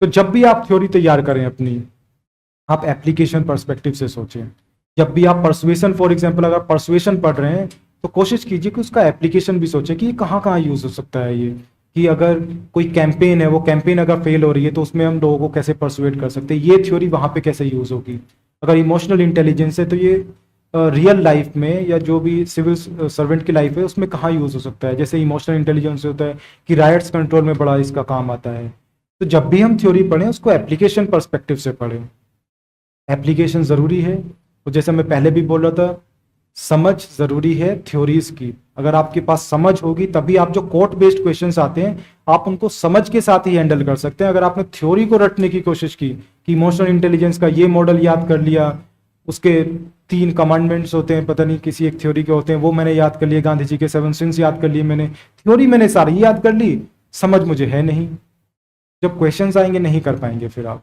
तो जब भी आप थ्योरी तैयार करें अपनी, आप एप्लीकेशन पर्सपेक्टिव से सोचें। जब भी आप परसुएशन, फॉर एग्जांपल अगर परसुएशन पढ़ रहे हैं तो कोशिश कीजिए कि उसका एप्लीकेशन भी सोचें कि कहाँ कहाँ यूज़ हो सकता है ये। कि अगर कोई कैंपेन है, वो कैंपेन अगर फेल हो रही है तो उसमें हम लोगों को कैसे परसुएट कर सकते हैं, ये थ्योरी वहाँ पे कैसे यूज़ होगी। अगर इमोशनल इंटेलिजेंस है तो ये रियल लाइफ में या जो भी सिविल सर्वेंट की लाइफ है उसमें कहाँ यूज़ हो सकता है। जैसे इमोशनल इंटेलिजेंस होता है कि राइट्स कंट्रोल में बड़ा इसका काम आता है। तो जब भी हम थ्योरी पढ़ें उसको एप्लीकेशन पर्सपेक्टिव से पढ़ें। एप्लीकेशन ज़रूरी है। तो जैसे मैं पहले भी बोल रहा था, समझ ज़रूरी है थ्योरीज की। अगर आपके पास समझ होगी तभी आप जो कोर्ट बेस्ड क्वेश्चंस आते हैं आप उनको समझ के साथ ही हैंडल कर सकते हैं। अगर आपने थ्योरी को रटने की कोशिश की कि इमोशनल इंटेलिजेंस का ये मॉडल याद कर लिया, उसके 3 कमांडमेंट्स होते हैं, पता नहीं किसी एक थ्योरी के होते हैं, वो मैंने याद कर लिए, गांधी जी के 7 सिंस याद कर लिए मैंने, थ्योरी मैंने सारी याद कर ली, समझ मुझे है नहीं। जब क्वेश्चंस आएंगे नहीं कर पाएंगे फिर आप।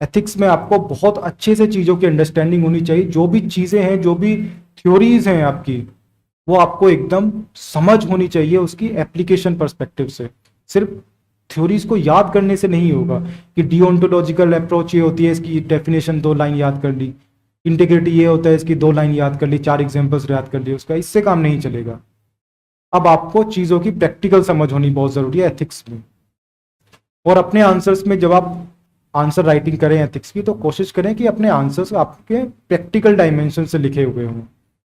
एथिक्स में आपको बहुत अच्छे से चीज़ों की अंडरस्टैंडिंग होनी चाहिए। जो भी चीज़ें हैं, जो भी थ्योरीज हैं आपकी, वो आपको एकदम समझ होनी चाहिए उसकी एप्लीकेशन पर्सपेक्टिव से। सिर्फ थ्योरीज को याद करने से नहीं होगा कि डिओन्टोलॉजिकल अप्रोच ये होती है, इसकी डेफिनेशन 2 लाइन याद कर ली, इंटीग्रिटी ये होता है, इसकी 2 लाइन याद कर ली, 4 एग्जाम्पल्स याद कर लिए उसका, इससे काम नहीं चलेगा। अब आपको चीज़ों की प्रैक्टिकल समझ होनी बहुत ज़रूरी है एथिक्स में। और अपने आंसर्स में जब आप आंसर राइटिंग करें एथिक्स की, तो कोशिश करें कि अपने आंसर्स आपके प्रैक्टिकल डायमेंशन से लिखे हुए हों,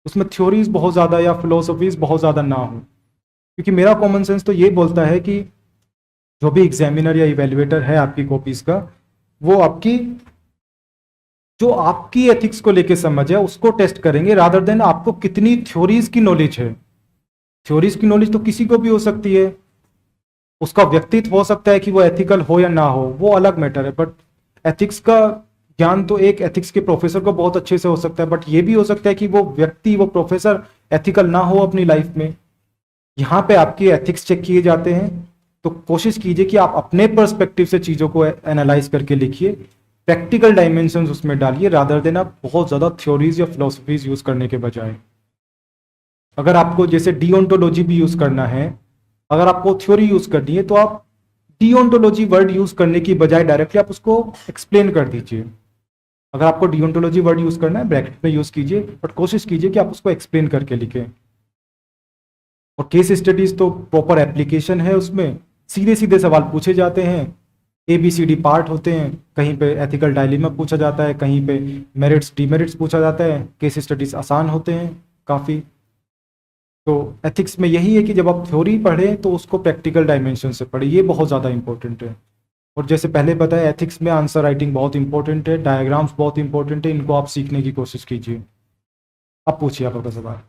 उसमें थ्योरीज बहुत ज़्यादा या फिलोसफीज बहुत ज़्यादा ना हो। क्योंकि मेरा कॉमन सेंस तो ये बोलता है कि जो भी एग्जामिनर या इवेल्युएटर है आपकी कॉपीज का, वो आपकी जो आपकी एथिक्स को लेके समझ है उसको टेस्ट करेंगे, रादर देन आपको कितनी थ्योरीज की नॉलेज है। थ्योरीज की नॉलेज तो किसी को भी हो सकती है, उसका व्यक्तित्व हो सकता है कि वो एथिकल हो या ना हो, वो अलग मैटर है। बट एथिक्स का ज्ञान तो एक एथिक्स के प्रोफेसर को बहुत अच्छे से हो सकता है, बट ये भी हो सकता है कि वो व्यक्ति, वो प्रोफेसर एथिकल ना हो अपनी लाइफ में। यहाँ पे आपके एथिक्स चेक किए जाते हैं। तो कोशिश कीजिए कि आप अपने पर्सपेक्टिव से चीज़ों को एनालाइज करके लिखिए, प्रैक्टिकल डायमेंशंस उसमें डालिए, रादर देन आप बहुत ज़्यादा थ्योरीज या फिलोसफीज यूज़ करने के बजाय। अगर आपको जैसे डिओन्टोलॉजी भी यूज़ करना है, अगर आपको थ्योरी यूज़ करनी है तो आप डिओन्टोलॉजी वर्ड यूज़ करने की बजाय डायरेक्टली आप उसको एक्सप्लेन कर दीजिए। अगर आपको डिओन्टोलॉजी वर्ड यूज़ करना है ब्रैकेट में यूज़ कीजिए, बट कोशिश कीजिए कि आप उसको एक्सप्लेन करके लिखें। और केस स्टडीज तो प्रॉपर एप्लीकेशन है, उसमें सीधे सीधे सवाल पूछे जाते हैं, ABCD पार्ट होते हैं, कहीं पे एथिकल डायलेमा पूछा जाता है, कहीं पे मेरिट्स डीमेरिट्स पूछा जाता है। केस स्टडीज आसान होते हैं काफ़ी। तो एथिक्स में यही है कि जब आप थ्योरी पढ़ें तो उसको प्रैक्टिकल डायमेंशन से पढ़ें, ये बहुत ज़्यादा इंपॉर्टेंट है। और जैसे पहले बताया, एथिक्स में आंसर राइटिंग बहुत इंपॉर्टेंट है, डायग्राम्स बहुत इंपॉर्टेंट है, इनको आप सीखने की कोशिश कीजिए। अब पूछिए आप अपना सवाल।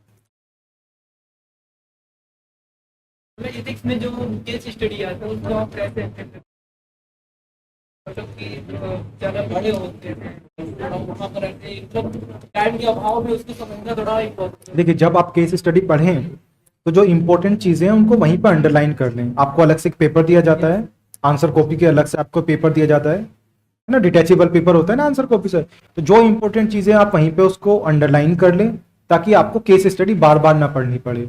एथिक्स में जो केस स्टडी आता है उसको आप कैसे handle करते हैं? मतलब कि ज़्यादा बड़े होते हैं, थोड़ा वहाँ पर रहते हैं, मतलब टाइम के अभाव में उसको समझना थोड़ा इम्पोर्टेंट है। देखिए, जब आप केस स्टडी पढ़ें तो जो इंपॉर्टेंट चीज़ें हैं उनको वहीं पर अंडरलाइन कर लें। आपको अलग से एक पेपर दिया जाता है, आंसर कॉपी के अलग से आपको पेपर दिया जाता है ना, डिटैचेबल पेपर होता है ना आंसर कॉपी से। तो जो इंपॉर्टेंट चीज़ें आप वहीं पे उसको अंडरलाइन कर लें, ताकि आपको केस स्टडी बार बार ना पढ़नी पड़े।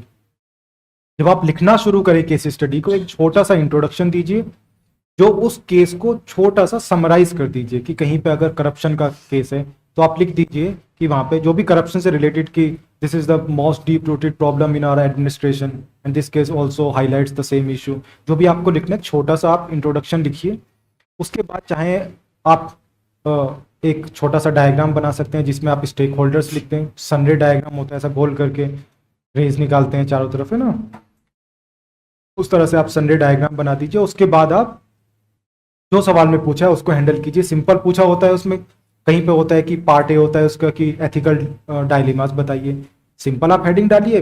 जब आप लिखना शुरू करें केस स्टडी को, एक छोटा सा इंट्रोडक्शन दीजिए, जो उस केस को छोटा सा समराइज कर दीजिए कि कहीं पे अगर करप्शन का केस है, तो आप लिख दीजिए कि वहाँ पे जो भी करप्शन से रिलेटेड कि this is the most deep rooted problem in our administration and this case also highlights the same issue. जो भी आपको लिखना है छोटा सा आप इंट्रोडक्शन लिखिए। उसके बाद चाहे आप एक छोटा सा डायग्राम बना सकते हैं जिसमें आप स्टेक होल्डर्स लिखते हैं, सनरे डायग्राम होता है ऐसा गोल करके रेज निकालते हैं चारों तरफ, है ना, उस तरह से आप सनरे डायग्राम बना दीजिए। उसके बाद आप जो सवाल में पूछा है उसको हैंडल कीजिए। सिंपल पूछा होता है उसमें, कहीं पे होता है कि पार्ट ए होता है उसका कि एथिकल डायलेमास बताइए, सिंपल आप हेडिंग डालिए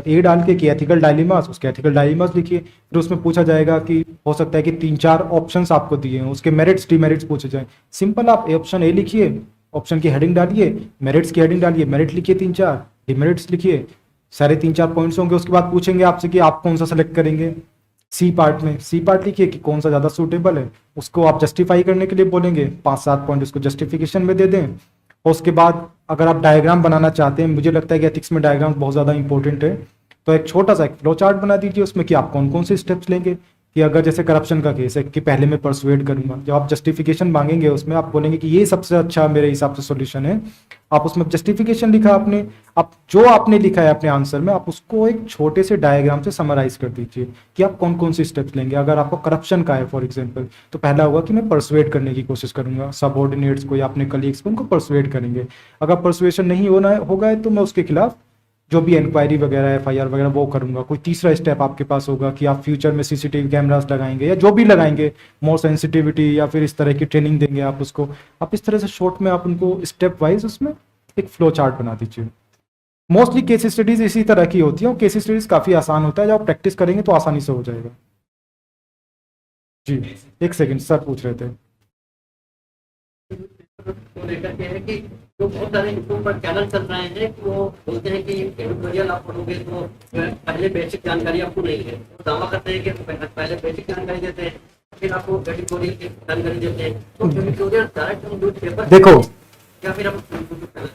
ए डाल के कि एथिकल डायलेमास, उसके एथिकल डायलेमास लिखिए। फिर उसमें पूछा जाएगा कि हो सकता है कि 3-4 ऑप्शंस आपको दिए हैं, उसके मेरिट्स डिमेरिट्स पूछे जाए। सिंपल आप ऑप्शन ए लिखिए, ऑप्शन की हेडिंग डालिए, मेरिट्स की हेडिंग डालिए, मेरिट लिखिए 3-4, डिमेरिट्स लिखिए, सारे 3-4 पॉइंट्स होंगे। उसके बाद पूछेंगे आपसे कि आप कौन सा सेलेक्ट करेंगे। सी पार्ट में सी पार्ट लिखिए कि कौन सा ज़्यादा सूटेबल है, उसको आप जस्टिफाई करने के लिए बोलेंगे, 5-7 पॉइंट उसको जस्टिफिकेशन में दे दें। और उसके बाद अगर आप डायग्राम बनाना चाहते हैं, मुझे लगता है कि एथिक्स में डायग्राम बहुत ज़्यादा इंपॉर्टेंट है, तो एक छोटा सा एक फ्लो चार्ट बना दीजिए उसमें कि आप कौन कौन से स्टेप्स लेंगे। कि अगर जैसे करप्शन का केस है कि पहले मैं परसुएड करूंगा, जब आप जस्टिफिकेशन मांगेंगे उसमें आप बोलेंगे कि ये सबसे अच्छा मेरे हिसाब से सॉल्यूशन है, आप उसमें जस्टिफिकेशन लिखा आपने, आप जो आपने लिखा है अपने आंसर में आप उसको एक छोटे से डायग्राम से समराइज कर दीजिए कि आप कौन कौन से स्टेप्स लेंगे। अगर आपको करप्शन का है फॉर एग्जांपल, तो पहला होगा कि मैं परसुएड करने की कोशिश करूंगा सबऑर्डिनेट्स को या अपने कलीग्स को, उनको परसुएड करेंगे। अगर परसुएशन नहीं होना होगा तो मैं उसके खिलाफ जो भी इंक्वायरी वगैरह FIR वगैरह वो करूंगा। कोई तीसरा स्टेप आपके पास होगा कि आप फ्यूचर में CCTV कैमरास लगाएंगे या जो भी लगाएंगे, मोर सेंसिटिविटी या फिर इस तरह की ट्रेनिंग देंगे आप उसको। आप इस तरह से शॉर्ट में आप उनको स्टेप वाइज उसमें एक फ्लो चार्ट बना दीजिए। मोस्टली केस स्टडीज इसी तरह की होती है और केस स्टडीज काफ़ी आसान होता है, जब आप प्रैक्टिस करेंगे तो आसानी से हो जाएगा। जी एक सेकेंड, सर पूछ रहे थे। को लेकर के है कि जो बहुत सारे यूट्यूब पर चैनल चल रहे हैं कि वो बोलते हैं कि एडिटोरियल आप पढ़ोगे तो पहले बेसिक जानकारी आपको नहीं है, तो दावा करते हैं कि पहले बेसिक जानकारी देते हैं फिर आपको एडिटोरियल की जानकारी देते हैं। तो एडिटोरियल डायरेक्ट हम न्यूज़पेपर देखो या फिर हम यूट्यूब चैनल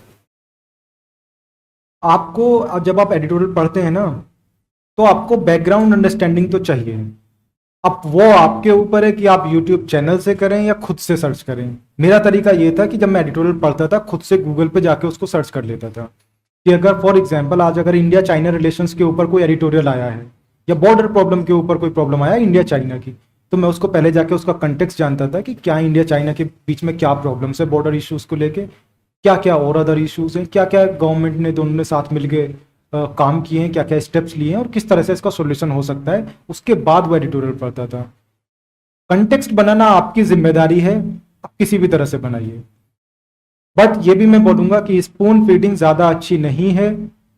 आपको जब आप एडिटोरियल पढ़ते हैं ना तो आपको बैकग्राउंड अंडरस्टैंडिंग तो चाहिए। अब वो आपके ऊपर है कि आप यूट्यूब चैनल से करें या खुद से सर्च करें। मेरा तरीका ये था कि जब मैं एडिटोरियल पढ़ता था खुद से गूगल पे जाके उसको सर्च कर लेता था कि अगर फॉर एग्जांपल आज अगर इंडिया चाइना रिलेशंस के ऊपर कोई एडिटोरियल आया है या बॉर्डर प्रॉब्लम के ऊपर कोई प्रॉब्लम आया इंडिया चाइना की, तो मैं उसको पहले जाके उसका कंटेक्स्ट जानता था कि क्या इंडिया चाइना के बीच में क्या प्रॉब्लम्स है बॉर्डर इश्यूज को लेके, क्या क्या और अदर इश्यूज हैं, क्या क्या गवर्नमेंट ने दोनों ने साथ मिलके काम किए हैं, क्या क्या स्टेप्स लिए हैं और किस तरह से इसका सॉल्यूशन हो सकता है। उसके बाद वो एडिटोरियल पढ़ता था। कंटेक्स्ट बनाना आपकी जिम्मेदारी है, आप किसी भी तरह से बनाइए, बट ये भी मैं बोलूंगा कि स्पून फीडिंग ज्यादा अच्छी नहीं है।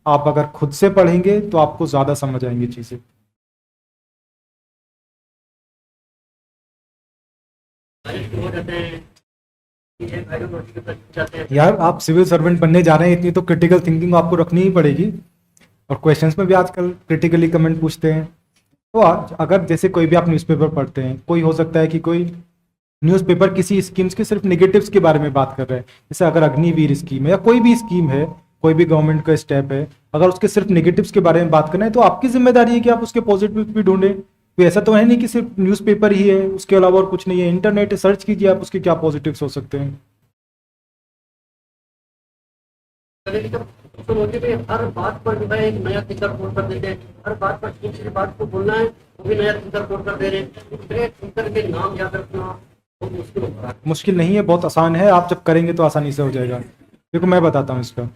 आप अगर खुद से पढ़ेंगे तो आपको ज्यादा समझ आएंगी चीजें। हो जाते हैं ये आइडियोलॉजी के प्रति जाते हैं। यार आप सिविल सर्वेंट बनने जा रहे हैं, इतनी तो क्रिटिकल थिंकिंग आपको रखनी ही पड़ेगी। और क्वेश्चंस में भी आजकल क्रिटिकली कमेंट पूछते हैं। तो अगर जैसे कोई भी आप न्यूज़पेपर पढ़ते हैं, कोई हो सकता है कि कोई न्यूज़पेपर किसी स्कीम्स के सिर्फ नेगेटिव्स के बारे में बात कर रहा है, जैसे अगर अग्निवीर स्कीम है या कोई भी स्कीम है, कोई भी गवर्नमेंट का स्टेप है, अगर उसके सिर्फ नेगेटिव्स के बारे में बात करना है तो आपकी जिम्मेदारी है कि आप उसके पॉजिटिव भी ढूंढें। तो ऐसा तो है नहीं कि सिर्फ न्यूज़पेपर ही है उसके अलावा और कुछ नहीं है। इंटरनेट सर्च कीजिए आप उसके क्या पॉजिटिव्स हो सकते हैं। सोचते थे हर बात पर जो है एक नया थिंकर खोल कर देते हैं, हर बात पर दूसरी बात को बोलना है वो भी नया थिंकर खोल कर दे रहे हैं। दूसरे थिंकर के नाम याद रखना बहुत मुश्किल होता है। मुश्किल नहीं है, बहुत आसान है, आप जब करेंगे तो आसानी से हो जाएगा। देखो मैं बताता हूँ इसका।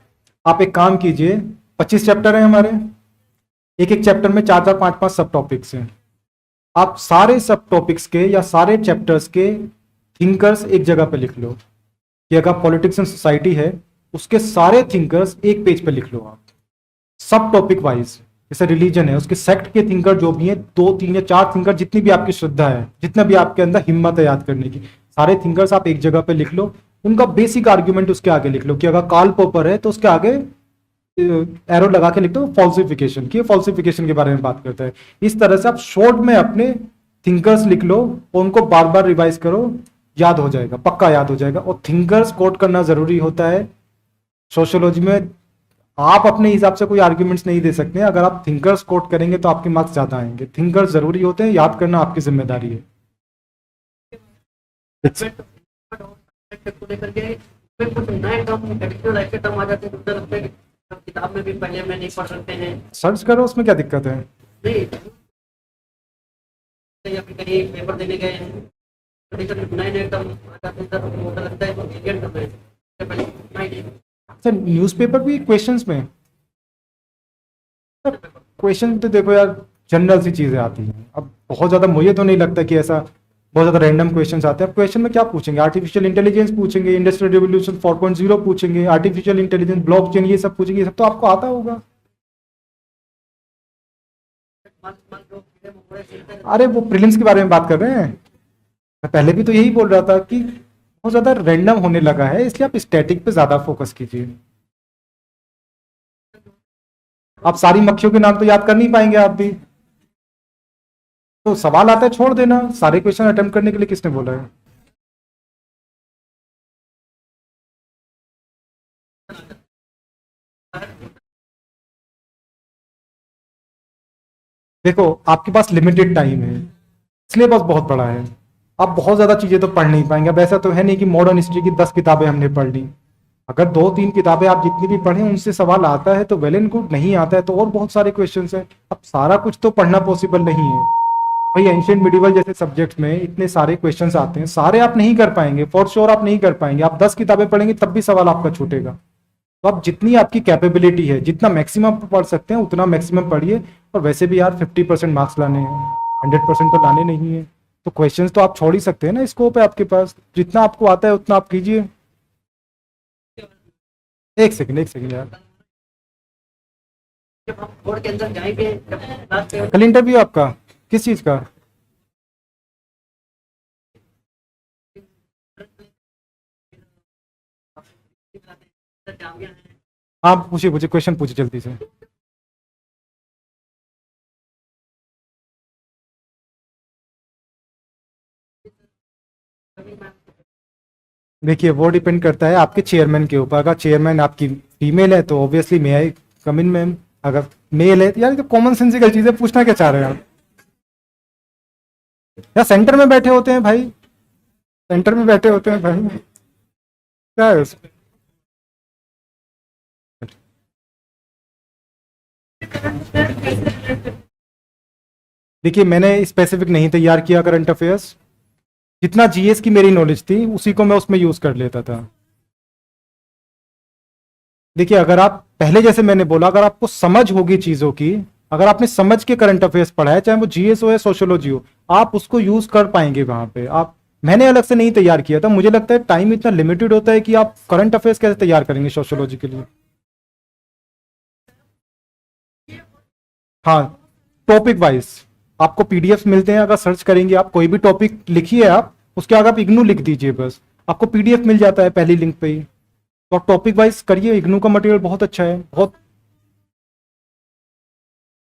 आप एक काम कीजिए, 25 चैप्टर हैं हमारे, एक एक चैप्टर में 4-4, 5-5 सब टॉपिक्स हैं। आप सारे सब टॉपिक्स के या सारे चैप्टर्स के थिंकर्स एक जगह पे लिख लो कि अगर पॉलिटिक्स एंड सोसाइटी है उसके सारे थिंकर्स एक पेज पे लिख लो आप, सब टॉपिक वाइज। जैसे रिलीजन है उसके सेक्ट के थिंकर जो भी हैं, 2, 3 या 4 थिंकर, जितनी भी आपकी श्रद्धा है, जितना भी आपके अंदर हिम्मत है याद करने की, सारे थिंकर्स आप एक जगह पे लिख लो। उनका बेसिक आर्ग्यूमेंट उसके आगे लिख लो कि अगर कार्ल पॉपर है तो उसके आगे एरो लगा के लिख दो फॉल्सिफिकेशन की, फॉल्सिफिकेशन के बारे में बात करता है। इस तरह से आप शॉर्ट में अपने थिंकर्स लिख लो और उनको बार बार रिवाइज करो, याद हो जाएगा, पक्का याद हो जाएगा। और थिंकर्स कोट करना जरूरी होता है। सोशियोलॉजी में आप अपने हिसाब से कोई आर्ग्यूमेंट्स नहीं दे सकते। अगर आप थिंकर्स कोट करेंगे तो आपके मार्क्स ज्यादा आएंगे। थिंकर्स जरूरी होते हैं, याद करना आपकी जिम्मेदारी है। को लेकर के फिर कुछ नए टर्म एडिशनल ऐसे टर्म आ जाते हैं मुझे लगता है कि किताब में भी पहले में नहीं पढ़ सकते हैं। सर्च करो, उसमें क्या दिक्कत है? नहीं, या फिर कहीं पेपर देने गए हैं तो नए नए टर्म आ जाते हैं सर, मुझे लगता है तो इंडियन टर्म है पहले नहीं। सर न्यूज़पेपर भी क्वेश्चंस में, क्वेश्चन तो देखो यार जनरल सी चीज़ें आती हैं। अब बहुत ज़्यादा मुझे तो नहीं लगता कि ऐसा बहुत ज़्यादा रैंडम क्वेश्चंस आते हैं। अब क्वेश्चन में क्या पूछेंगे? आर्टिफिशियल इंटेलिजेंस पूछेंगे, इंडस्ट्रियल रिवोल्यूशन 4.0 पूछेंगे, आर्टिफिशियल इंटेलिजेंस, ब्लॉकचेन, ये सब पूछेंगे। ये सब तो आपको आता होगा। अरे वो प्रीलिम्स के बारे में बात कर रहे हैं। मैं पहले भी तो यही बोल रहा था कि बहुत ज़्यादा रैंडम होने लगा है, इसलिए आप स्टैटिक पे ज़्यादा फोकस कीजिए। आप सारी मक्खियों के नाम तो याद कर नहीं पाएंगे आप भी, तो सवाल आता है छोड़ देना। सारे क्वेश्चन अटेम्प्ट करने के लिए किसने बोला है? देखो आपके पास लिमिटेड टाइम है, सिलेबस बहुत बड़ा है, आप बहुत ज़्यादा चीज़ें तो पढ़ नहीं पाएंगे। अब ऐसा तो है नहीं कि मॉडर्न हिस्ट्री की 10 किताबें हमने पढ़ ली। अगर 2-3 किताबें आप जितनी भी पढ़ें उनसे सवाल आता है तो वेल एंड गुड, नहीं आता है तो और बहुत सारे क्वेश्चंस हैं। अब सारा कुछ तो पढ़ना पॉसिबल नहीं है भाई। एंशिएंट मिडिवल जैसे सब्जेक्ट में इतने सारे क्वेश्चंस आते हैं, सारे आप नहीं कर पाएंगे, फॉर श्योर आप नहीं कर पाएंगे। आप 10 किताबें पढ़ेंगे तब भी सवाल आपका छूटेगा। तो आप जितनी आपकी कैपेबिलिटी है, जितना मैक्सिमम पढ़ सकते हैं उतना मैक्सिमम पढ़िए। और वैसे भी यार 50% मार्क्स लाने हैं, 100% तो लाने नहीं है। तो क्वेश्चंस तो आप छोड़ ही सकते हैं ना, स्कोप है आपके पास, जितना आपको आता है उतना आप कीजिए। एक सेकंड यार, जब हम बोर्ड के अंदर जाएंगे, जब क्लास के कल इंटरव्यू आपका किस चीज़ का? अंदर जाएंगे आप पूछिए क्वेश्चन पूछिए जल्दी से। देखिए वो डिपेंड करता है आपके चेयरमैन के ऊपर। अगर चेयरमैन आपकी फीमेल है तो ऑब्वियसली मे आई कम इन मैम। अगर मेल है तो यार, तो कॉमन सेंसिकल चीजें पूछना क्या चाह रहे हैं आप? यार सेंटर में बैठे होते हैं भाई, सेंटर में बैठे होते हैं भाई, क्या है उसमें? देखिए मैंने स्पेसिफिक नहीं तैयार किया करंट अफेयर्स, जितना जीएस की मेरी नॉलेज थी उसी को मैं उसमें यूज कर लेता था। देखिए अगर आप पहले, जैसे मैंने बोला, अगर आपको समझ होगी चीजों की, अगर आपने समझ के करंट अफेयर्स पढ़ा है, चाहे वो जीएस हो या सोशियोलॉजी हो, आप उसको यूज कर पाएंगे वहां पे। आप, मैंने अलग से नहीं तैयार किया था। मुझे लगता है टाइम इतना लिमिटेड होता है कि आप करंट अफेयर्स कैसे तैयार करेंगे सोशियोलॉजी के लिए? हाँ, टॉपिक वाइज आपको पीडीएफ मिलते हैं। अगर सर्च करेंगे आप, कोई भी टॉपिक लिखिए आप, उसके आगे आप इग्नू लिख दीजिए बस, आपको पीडीएफ मिल जाता है पहली लिंक पे ही। तो आप टॉपिक वाइज करिए, इग्नू का मटेरियल बहुत अच्छा है, बहुत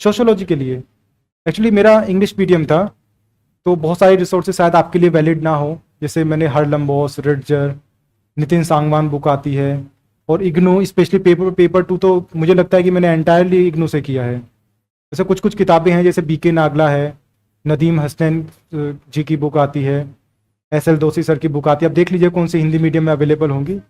सोशियोलॉजी के लिए। एक्चुअली मेरा इंग्लिश मीडियम था तो बहुत सारे रिसोर्सेज शायद आपके लिए वैलिड ना हो। जैसे मैंने हरलम बोस, रिडजर, नितिन सांगवान बुक आती है, और इग्नू स्पेशली पेपर 2 तो मुझे लगता है कि मैंने एंटायरली इग्नू से किया है। जैसे कुछ कुछ किताबें हैं, जैसे बीके नागला है, नदीम हसनैन जी की बुक आती है, एसएल दोषी सर की बुक आती है। आप देख लीजिए कौन सी हिंदी मीडियम में अवेलेबल होंगी।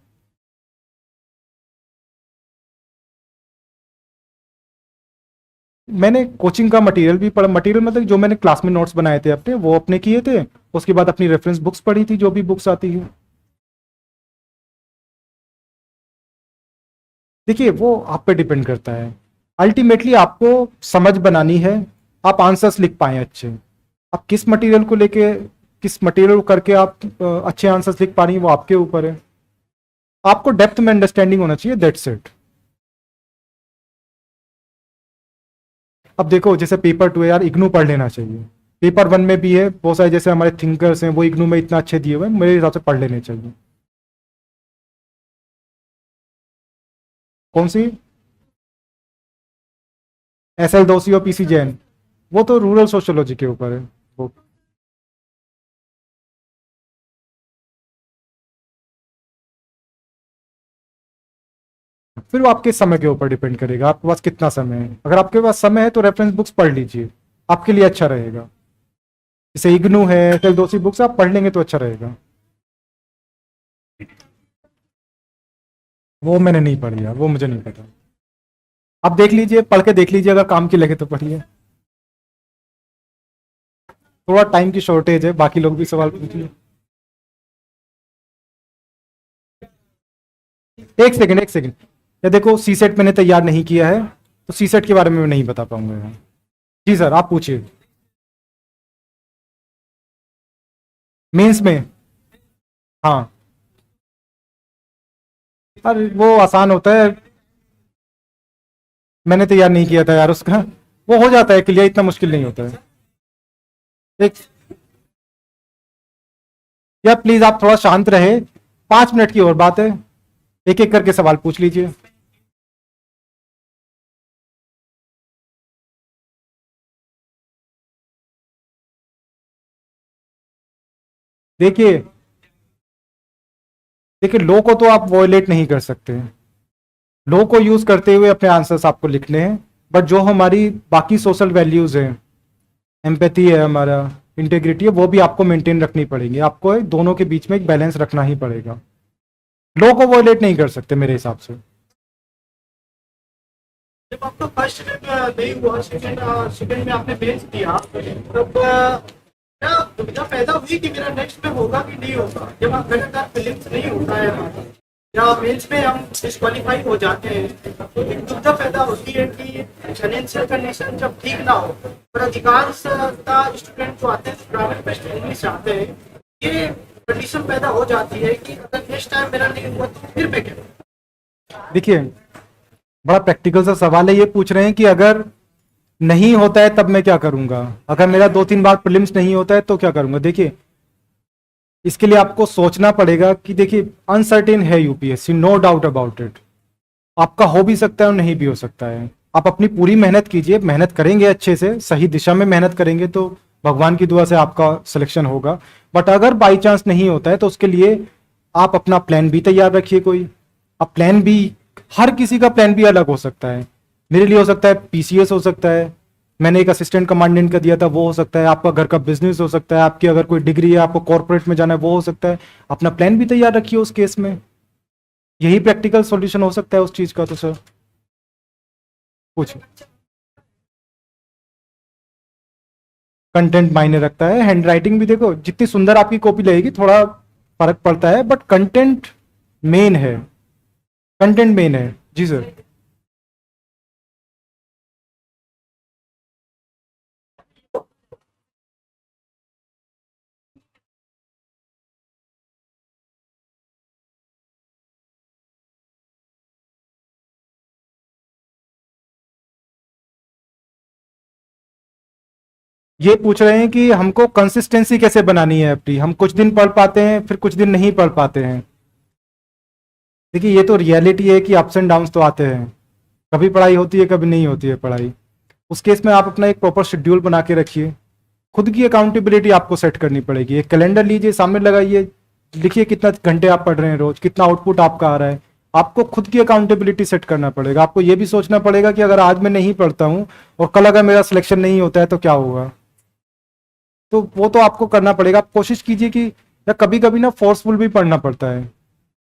मैंने कोचिंग का मटेरियल भी पढ़ा। मटेरियल मतलब जो मैंने क्लास में नोट्स बनाए थे अपने, वो अपने किए थे। उसके बाद अपनी रेफरेंस बुक्स पढ़ी थी, जो भी बुक्स आती है। देखिए वो आप पे डिपेंड करता है। अल्टीमेटली आपको समझ बनानी है, आप आंसर्स लिख पाए अच्छे। आप किस मटेरियल को लेके, किस मटेरियल को करके आप अच्छे आंसर्स लिख पा रही हैं, वो आपके ऊपर है। आपको डेप्थ में अंडरस्टैंडिंग होना चाहिए, दैट्स इट। अब देखो जैसे पेपर 2 है यार, इग्नू पढ़ लेना चाहिए। पेपर 1 में भी है बहुत सारे, जैसे हमारे थिंकर्स हैं वो इग्नू में इतना अच्छे दिए हुए हैं, मेरे हिसाब से पढ़ लेने चाहिए। कौन सी? एसएल दोषी और पीसी जैन, वो तो रूरल सोशियोलॉजी के ऊपर है वो। फिर वो आपके समय के ऊपर डिपेंड करेगा, आपके पास कितना समय है। अगर आपके पास समय है तो रेफरेंस बुक्स पढ़ लीजिए, आपके लिए अच्छा रहेगा। जैसे इग्नू है, एसएल दोषी बुक्स आप पढ़ लेंगे तो अच्छा रहेगा। वो मैंने नहीं पढ़ी यार, वो मुझे नहीं पता। आप देख लीजिए, पढ़ के देख लीजिए, अगर काम की लगे तो पढ़िए। थोड़ा टाइम की शॉर्टेज है, बाकी लोग भी सवाल पूछिए। एक सेकंड, ये देखो सी सेट मैंने तैयार नहीं किया है, तो सी सेट के बारे में मैं नहीं बता पाऊंगा यहाँ। जी सर, आप पूछिए। मेंस में? हाँ। अरे वो आसान होता है, मैंने तैयार नहीं किया था यार उसका। वो हो जाता है क्लियर, इतना मुश्किल नहीं होता है। एक, या प्लीज आप थोड़ा शांत रहे, 5 मिनट की और बात है, एक एक करके सवाल पूछ लीजिए। देखिए देखिए, लो को तो आप वॉयलेट नहीं कर सकते, लो को यूज करते हुए अपने आंसर्स आपको लिखने हैं, बट जो हमारी बाकी सोशल वैल्यूज हैं, एम्पैथी है हमारा, इंटेग्रिटी है, वो भी आपको मेंटेन रखनी पड़ेगी। आपको दोनों के बीच में एक बैलेंस रखना ही पड़ेगा, लो को वॉयलेट नहीं कर सकते मेरे हिसाब से। जब आपका फर्स्ट नहीं हुआ, सेकंड सेकंड में आपने बेच दिया, तब क्या दुविधा पैदा हुई कि मेरा नेक्स्ट में होगा कि नहीं होगा? जब आप लगातार फिलिप्स नहीं होता है या मेंस में हम डिस्क्वालीफाई हो जाते हैं, तो एक दुविधा पैदा होती है कि फाइनेंशियल कंडीशन जब ठीक ना हो, और अधिकांश स्टूडेंट जो आते हैं प्राइवेट बेस्ड इंग्लिश आते हैं, ये कंडीशन पैदा हो जाती है कि अगर नेक्स्ट टाइम मेरा नहीं हुआ तो फिर मैं क्या? देखिए, बड़ा प्रैक्टिकल सा सवाल है, ये पूछ रहे हैं कि अगर नहीं होता है तब मैं क्या करूंगा, अगर मेरा 2-3 बार प्रीलिम्स नहीं होता है तो क्या करूंगा। देखिए, इसके लिए आपको सोचना पड़ेगा कि देखिए अनसर्टेन है UPSC, no doubt about it. आपका हो भी सकता है और नहीं भी हो सकता है। आप अपनी पूरी मेहनत कीजिए, मेहनत करेंगे अच्छे से, सही दिशा में मेहनत करेंगे तो भगवान की दुआ से आपका सिलेक्शन होगा। बट अगर बाई चांस नहीं होता है तो उसके लिए आप अपना प्लान बी तैयार रखिए कोई। अब प्लान बी, हर किसी का प्लान बी अलग हो सकता है। मेरे लिए हो सकता है पीसीएस हो सकता है, मैंने एक असिस्टेंट कमांडेंट का दिया था, वो हो सकता है। आपका घर का बिजनेस हो सकता है, आपकी अगर कोई डिग्री है, आपको कॉर्पोरेट में जाना है, वो हो सकता है। अपना प्लान भी तैयार रखिए उस केस में, यही प्रैक्टिकल सॉल्यूशन हो सकता है उस चीज का। तो सर कुछ कंटेंट मायने रखता है, हैंड राइटिंग भी देखो, जितनी सुंदर आपकी कॉपी लगेगी थोड़ा फर्क पड़ता है, बट कंटेंट मेन है, कंटेंट मेन है। जी सर। ये पूछ रहे हैं कि हमको कंसिस्टेंसी कैसे बनानी है अपनी, हम कुछ दिन पढ़ पाते हैं फिर कुछ दिन नहीं पढ़ पाते हैं। देखिए, ये तो रियलिटी है कि अप्स एंड डाउन्स तो आते हैं, कभी पढ़ाई होती है कभी नहीं होती है पढ़ाई। उस केस में आप अपना एक प्रॉपर शेड्यूल बना के रखिए, खुद की अकाउंटेबिलिटी आपको सेट करनी पड़ेगी। एक कैलेंडर लीजिए, सामने लगाइए, लिखिए कितना घंटे आप पढ़ रहे हैं रोज, कितना आउटपुट आपका आ रहा है। आपको खुद की अकाउंटेबिलिटी सेट करना पड़ेगा। आपको ये भी सोचना पड़ेगा कि अगर आज मैं नहीं पढ़ता हूँ और कल अगर मेरा सिलेक्शन नहीं होता है तो क्या होगा। तो वो तो आपको करना पड़ेगा। आप कोशिश कीजिए कि, या कभी कभी ना फोर्सफुल भी पढ़ना पड़ता है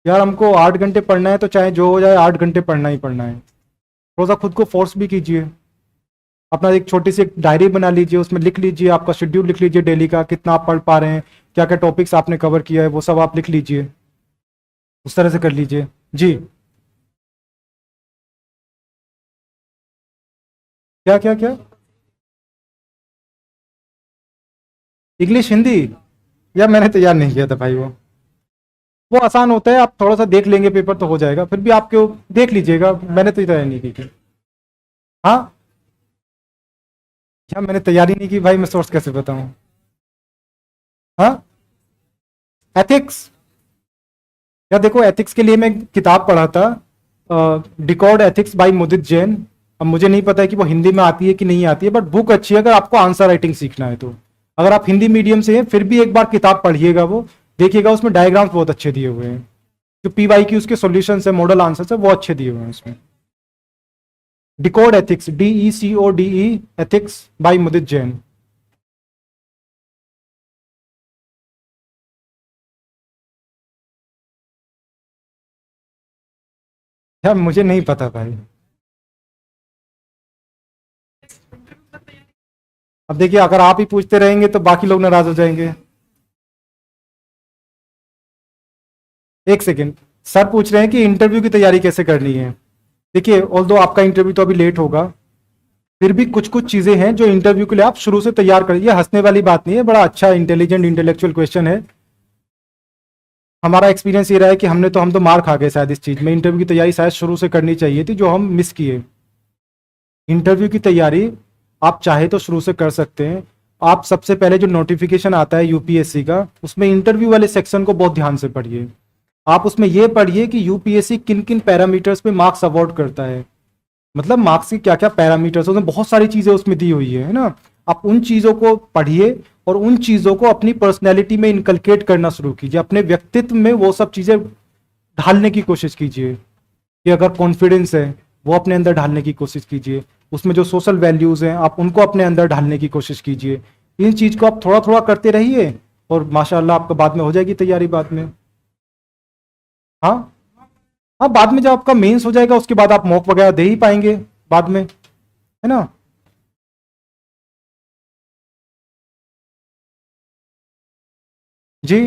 यार, हमको 8 घंटे पढ़ना है तो चाहे जो हो जाए 8 घंटे पढ़ना ही पढ़ना है। थोड़ा सा खुद को फोर्स भी कीजिए। अपना एक छोटी सी एक डायरी बना लीजिए, उसमें लिख लीजिए, आपका शेड्यूल लिख लीजिए डेली का, कितना आप पढ़ पा रहे हैं, क्या क्या टॉपिक्स आपने कवर किया है, वो सब आप लिख लीजिए, उस तरह से कर लीजिए। जी, क्या क्या क्या? इंग्लिश हिंदी? या मैंने तैयार नहीं किया था भाई, वो आसान होता है, आप थोड़ा सा देख लेंगे पेपर तो हो जाएगा। फिर भी आपके देख लीजिएगा, मैंने तो तैयारी नहीं की थी। हाँ, क्या मैंने तैयारी नहीं की भाई, मैं सोर्स कैसे बताऊं। हाँ, एथिक्स? या देखो, एथिक्स के लिए मैं किताब पढ़ा था, decode ethics by Mudit Jain. अब मुझे नहीं पता है कि वो हिंदी में आती है कि नहीं आती है, बट बुक अच्छी है अगर आपको आंसर राइटिंग सीखना है तो। अगर आप हिंदी मीडियम से हैं फिर भी एक बार किताब पढ़िएगा, वो देखिएगा, उसमें डायग्राम्स बहुत अच्छे दिए हुए हैं, जो पीवाई की उसके सॉल्यूशन है, मॉडल आंसर है, वो अच्छे दिए हुए हैं उसमें। Decode ethics, DECODE ethics by Mudit Jain. यार मुझे नहीं पता भाई। अब देखिए अगर आप ही पूछते रहेंगे तो बाकी लोग नाराज हो जाएंगे। एक सेकेंड, सर पूछ रहे हैं कि इंटरव्यू की तैयारी कैसे करनी है। देखिए ऑल्दो आपका इंटरव्यू तो अभी लेट होगा, फिर भी कुछ कुछ चीजें हैं जो इंटरव्यू के लिए आप शुरू से तैयार करिए। हंसने वाली बात नहीं है, बड़ा अच्छा इंटेलिजेंट इंटेलेक्चुअल क्वेश्चन है। हमारा एक्सपीरियंस ये रहा है कि हम तो मार खा गए शायद इस चीज में। इंटरव्यू की तैयारी शायद शुरू से करनी चाहिए थी, जो हम मिस किए। इंटरव्यू की तैयारी आप चाहे तो शुरू से कर सकते हैं। आप सबसे पहले जो नोटिफिकेशन आता है यूपीएससी का, उसमें इंटरव्यू वाले सेक्शन को बहुत ध्यान से पढ़िए। आप उसमें यह पढ़िए कि यूपीएससी किन किन पैरामीटर्स पे मार्क्स अवॉर्ड करता है, मतलब मार्क्स की क्या क्या पैरामीटर्स, उसमें बहुत सारी चीजें उसमें दी हुई है ना। आप उन चीजों को पढ़िए और उन चीजों को अपनी पर्सनैलिटी में इनकलकेट करना शुरू कीजिए। अपने व्यक्तित्व में वो सब चीजें ढालने की कोशिश कीजिए कि अगर कॉन्फिडेंस है वो अपने अंदर ढालने की कोशिश कीजिए। उसमें जो सोशल वैल्यूज हैं आप उनको अपने अंदर ढालने की कोशिश कीजिए। इन चीज को आप थोड़ा थोड़ा करते रहिए और माशाल्लाह आपका बाद में हो जाएगी तैयारी बाद में। हाँ हाँ, बाद में जब आपका मेंस हो जाएगा उसके बाद आप मॉक वगैरह दे ही पाएंगे बाद में, है ना। जी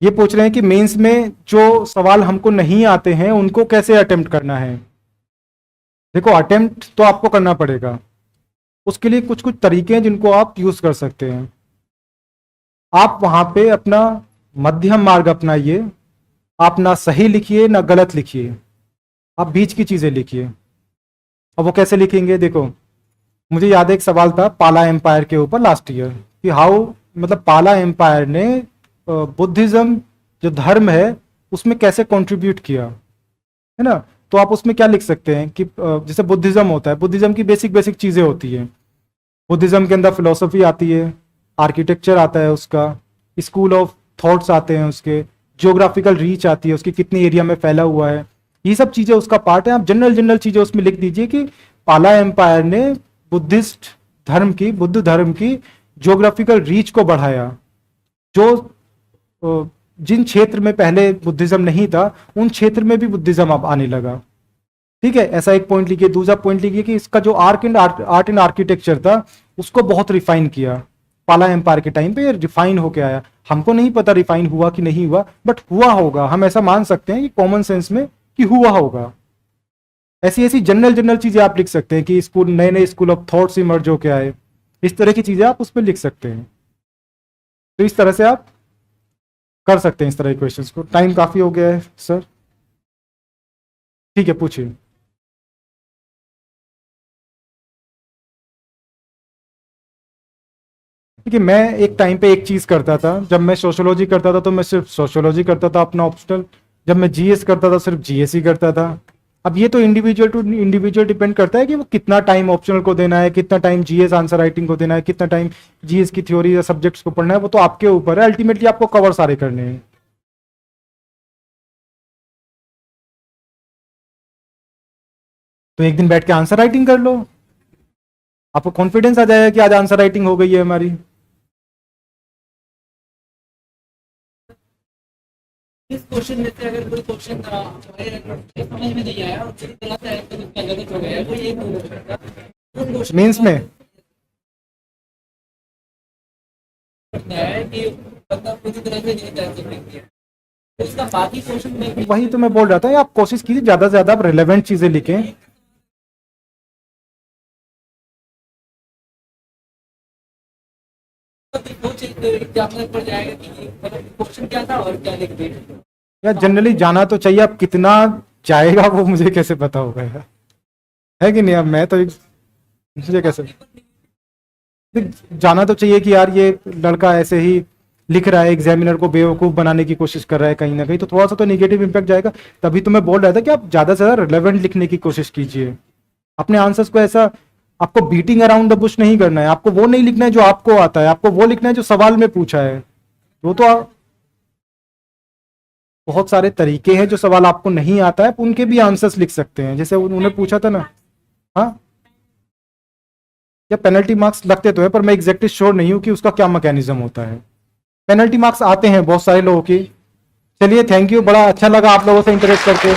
ये पूछ रहे हैं कि मेंस में जो सवाल हमको नहीं आते हैं उनको कैसे अटेम्प्ट करना है। देखो अटेम्प्ट तो आपको करना पड़ेगा, उसके लिए कुछ कुछ तरीके हैं जिनको आप यूज कर सकते हैं। आप वहां पे अपना मध्यम मार्ग अपनाइए। आप ना सही लिखिए ना गलत लिखिए, आप बीच की चीजें लिखिए। अब वो कैसे लिखेंगे, देखो मुझे याद है एक सवाल था पाला एम्पायर के ऊपर लास्ट ईयर कि हाउ, मतलब पाला एम्पायर ने बुद्धिज्म जो धर्म है उसमें कैसे कंट्रीब्यूट किया, है ना। तो आप उसमें क्या लिख सकते हैं कि जैसे बुद्धिज्म होता है, बुद्धिज्म की बेसिक बेसिक चीजें होती हैं। बुद्धिज्म के अंदर फिलोसफी आती है, आर्किटेक्चर आता है उसका, स्कूल ऑफ थॉट्स आते हैं उसके, जियोग्राफिकल रीच आती है उसकी, कितनी एरिया में फैला हुआ है, ये सब चीजें उसका पार्ट है। आप जनरल जनरल चीजें उसमें लिख दीजिए कि पाला एम्पायर ने बुद्धिस्ट धर्म की, बुद्ध धर्म की जियोग्राफिकल रीच को बढ़ाया। जो जिन क्षेत्र में पहले बुद्धिज्म नहीं था उन क्षेत्र में भी बुद्धिज्म अब आने लगा। ठीक है, ऐसा एक पॉइंट लिखिए। दूसरा पॉइंट लिखिए कि इसका जो आर्ट एंड आर्किटेक्चर था उसको बहुत रिफाइन किया। पाला एम्पायर के टाइम पे ये रिफाइन होके आया। हमको नहीं पता रिफाइन हुआ कि नहीं हुआ, बट हुआ होगा, हम ऐसा मान सकते हैं कि कॉमन सेंस में कि हुआ होगा। ऐसी ऐसी जनरल जनरल चीजें आप लिख सकते हैं कि स्कूल, नए नए स्कूल ऑफ थॉट्स इमर्ज होके आए, इस तरह की चीजें आप उसमें लिख सकते हैं। तो इस तरह से आप कर सकते हैं इस तरह के क्वेश्चंस को। टाइम काफी हो गया है सर, ठीक है पूछिए। ठीक है, मैं एक टाइम पे एक चीज करता था। जब मैं सोशियोलॉजी करता था तो मैं सिर्फ सोशियोलॉजी करता था अपना ऑप्शनल। जब मैं जीएस करता था सिर्फ जीएस ही करता था। अब ये तो इंडिविजुअल टू इंडिविजुअल डिपेंड करता है कि वो कितना टाइम ऑप्शनल को देना है, कितना टाइम जीएस आंसर राइटिंग को देना है, कितना टाइम जीएस की थ्योरी या सब्जेक्ट्स को पढ़ना है। वो तो आपके ऊपर है, अल्टीमेटली आपको कवर सारे करने हैं। तो एक दिन बैठ के आंसर राइटिंग कर लो, आपको कॉन्फिडेंस आ जाएगा कि आज आंसर राइटिंग हो गई है हमारी। इस क्वेश्चन में से अगर कोई क्वेश्चन हमारे समझ में नहीं आया और फिर गलत है तो उसका गलत हो गया, कोई एक क्वेश्चन मेंस में है कि बंदा पूरी तरह से नहीं जान सकते, तो उसका बाकी क्वेश्चन में वही तो मैं बोल रहा था, आप कोशिश कीजिए ज्यादा से ज्यादा आप रिलेवेंट चीजें लिखें। कुछ एग्जामिनर पर जाएगा कि क्वेश्चन क्या था और क्या लिख दिया। यार जनरली जाना तो चाहिए, अब कितना जाएगा वो मुझे कैसे पता होगा यार, है कि नहीं। अब मैं तो मुझे कैसे जाना तो चाहिए कि यार ये लड़का ऐसे ही लिख रहा है, एग्जामिनर को बेवकूफ बनाने की कोशिश कर रहा है कहीं ना कहीं, तो थोड़ा सा तो नेगेटिव इंपैक्ट जाएगा। तभी तो मैं बोल रहा था कि आप ज्यादा से ज्यादा रिलेवेंट लिखने की कोशिश कीजिए। अपने आंसर्स को ऐसा, आपको बीटिंग अराउंड द बुश नहीं करना है। आपको वो नहीं लिखना है जो आपको आता है, आपको वो लिखना है जो सवाल में पूछा है। वो तो बहुत सारे तरीके हैं, जो सवाल आपको नहीं आता है उनके भी आंसर्स लिख सकते हैं। जैसे उन्होंने पूछा था ना, हाँ या पेनल्टी मार्क्स लगते तो है, पर मैं एग्जैक्टली श्योर नहीं हूं कि उसका क्या मैकेनिज्म होता है। पेनल्टी मार्क्स आते हैं बहुत सारे लोगों की, चलिए, थैंक यू, बड़ा अच्छा लगा आप लोगों से इंटरेक्ट करके।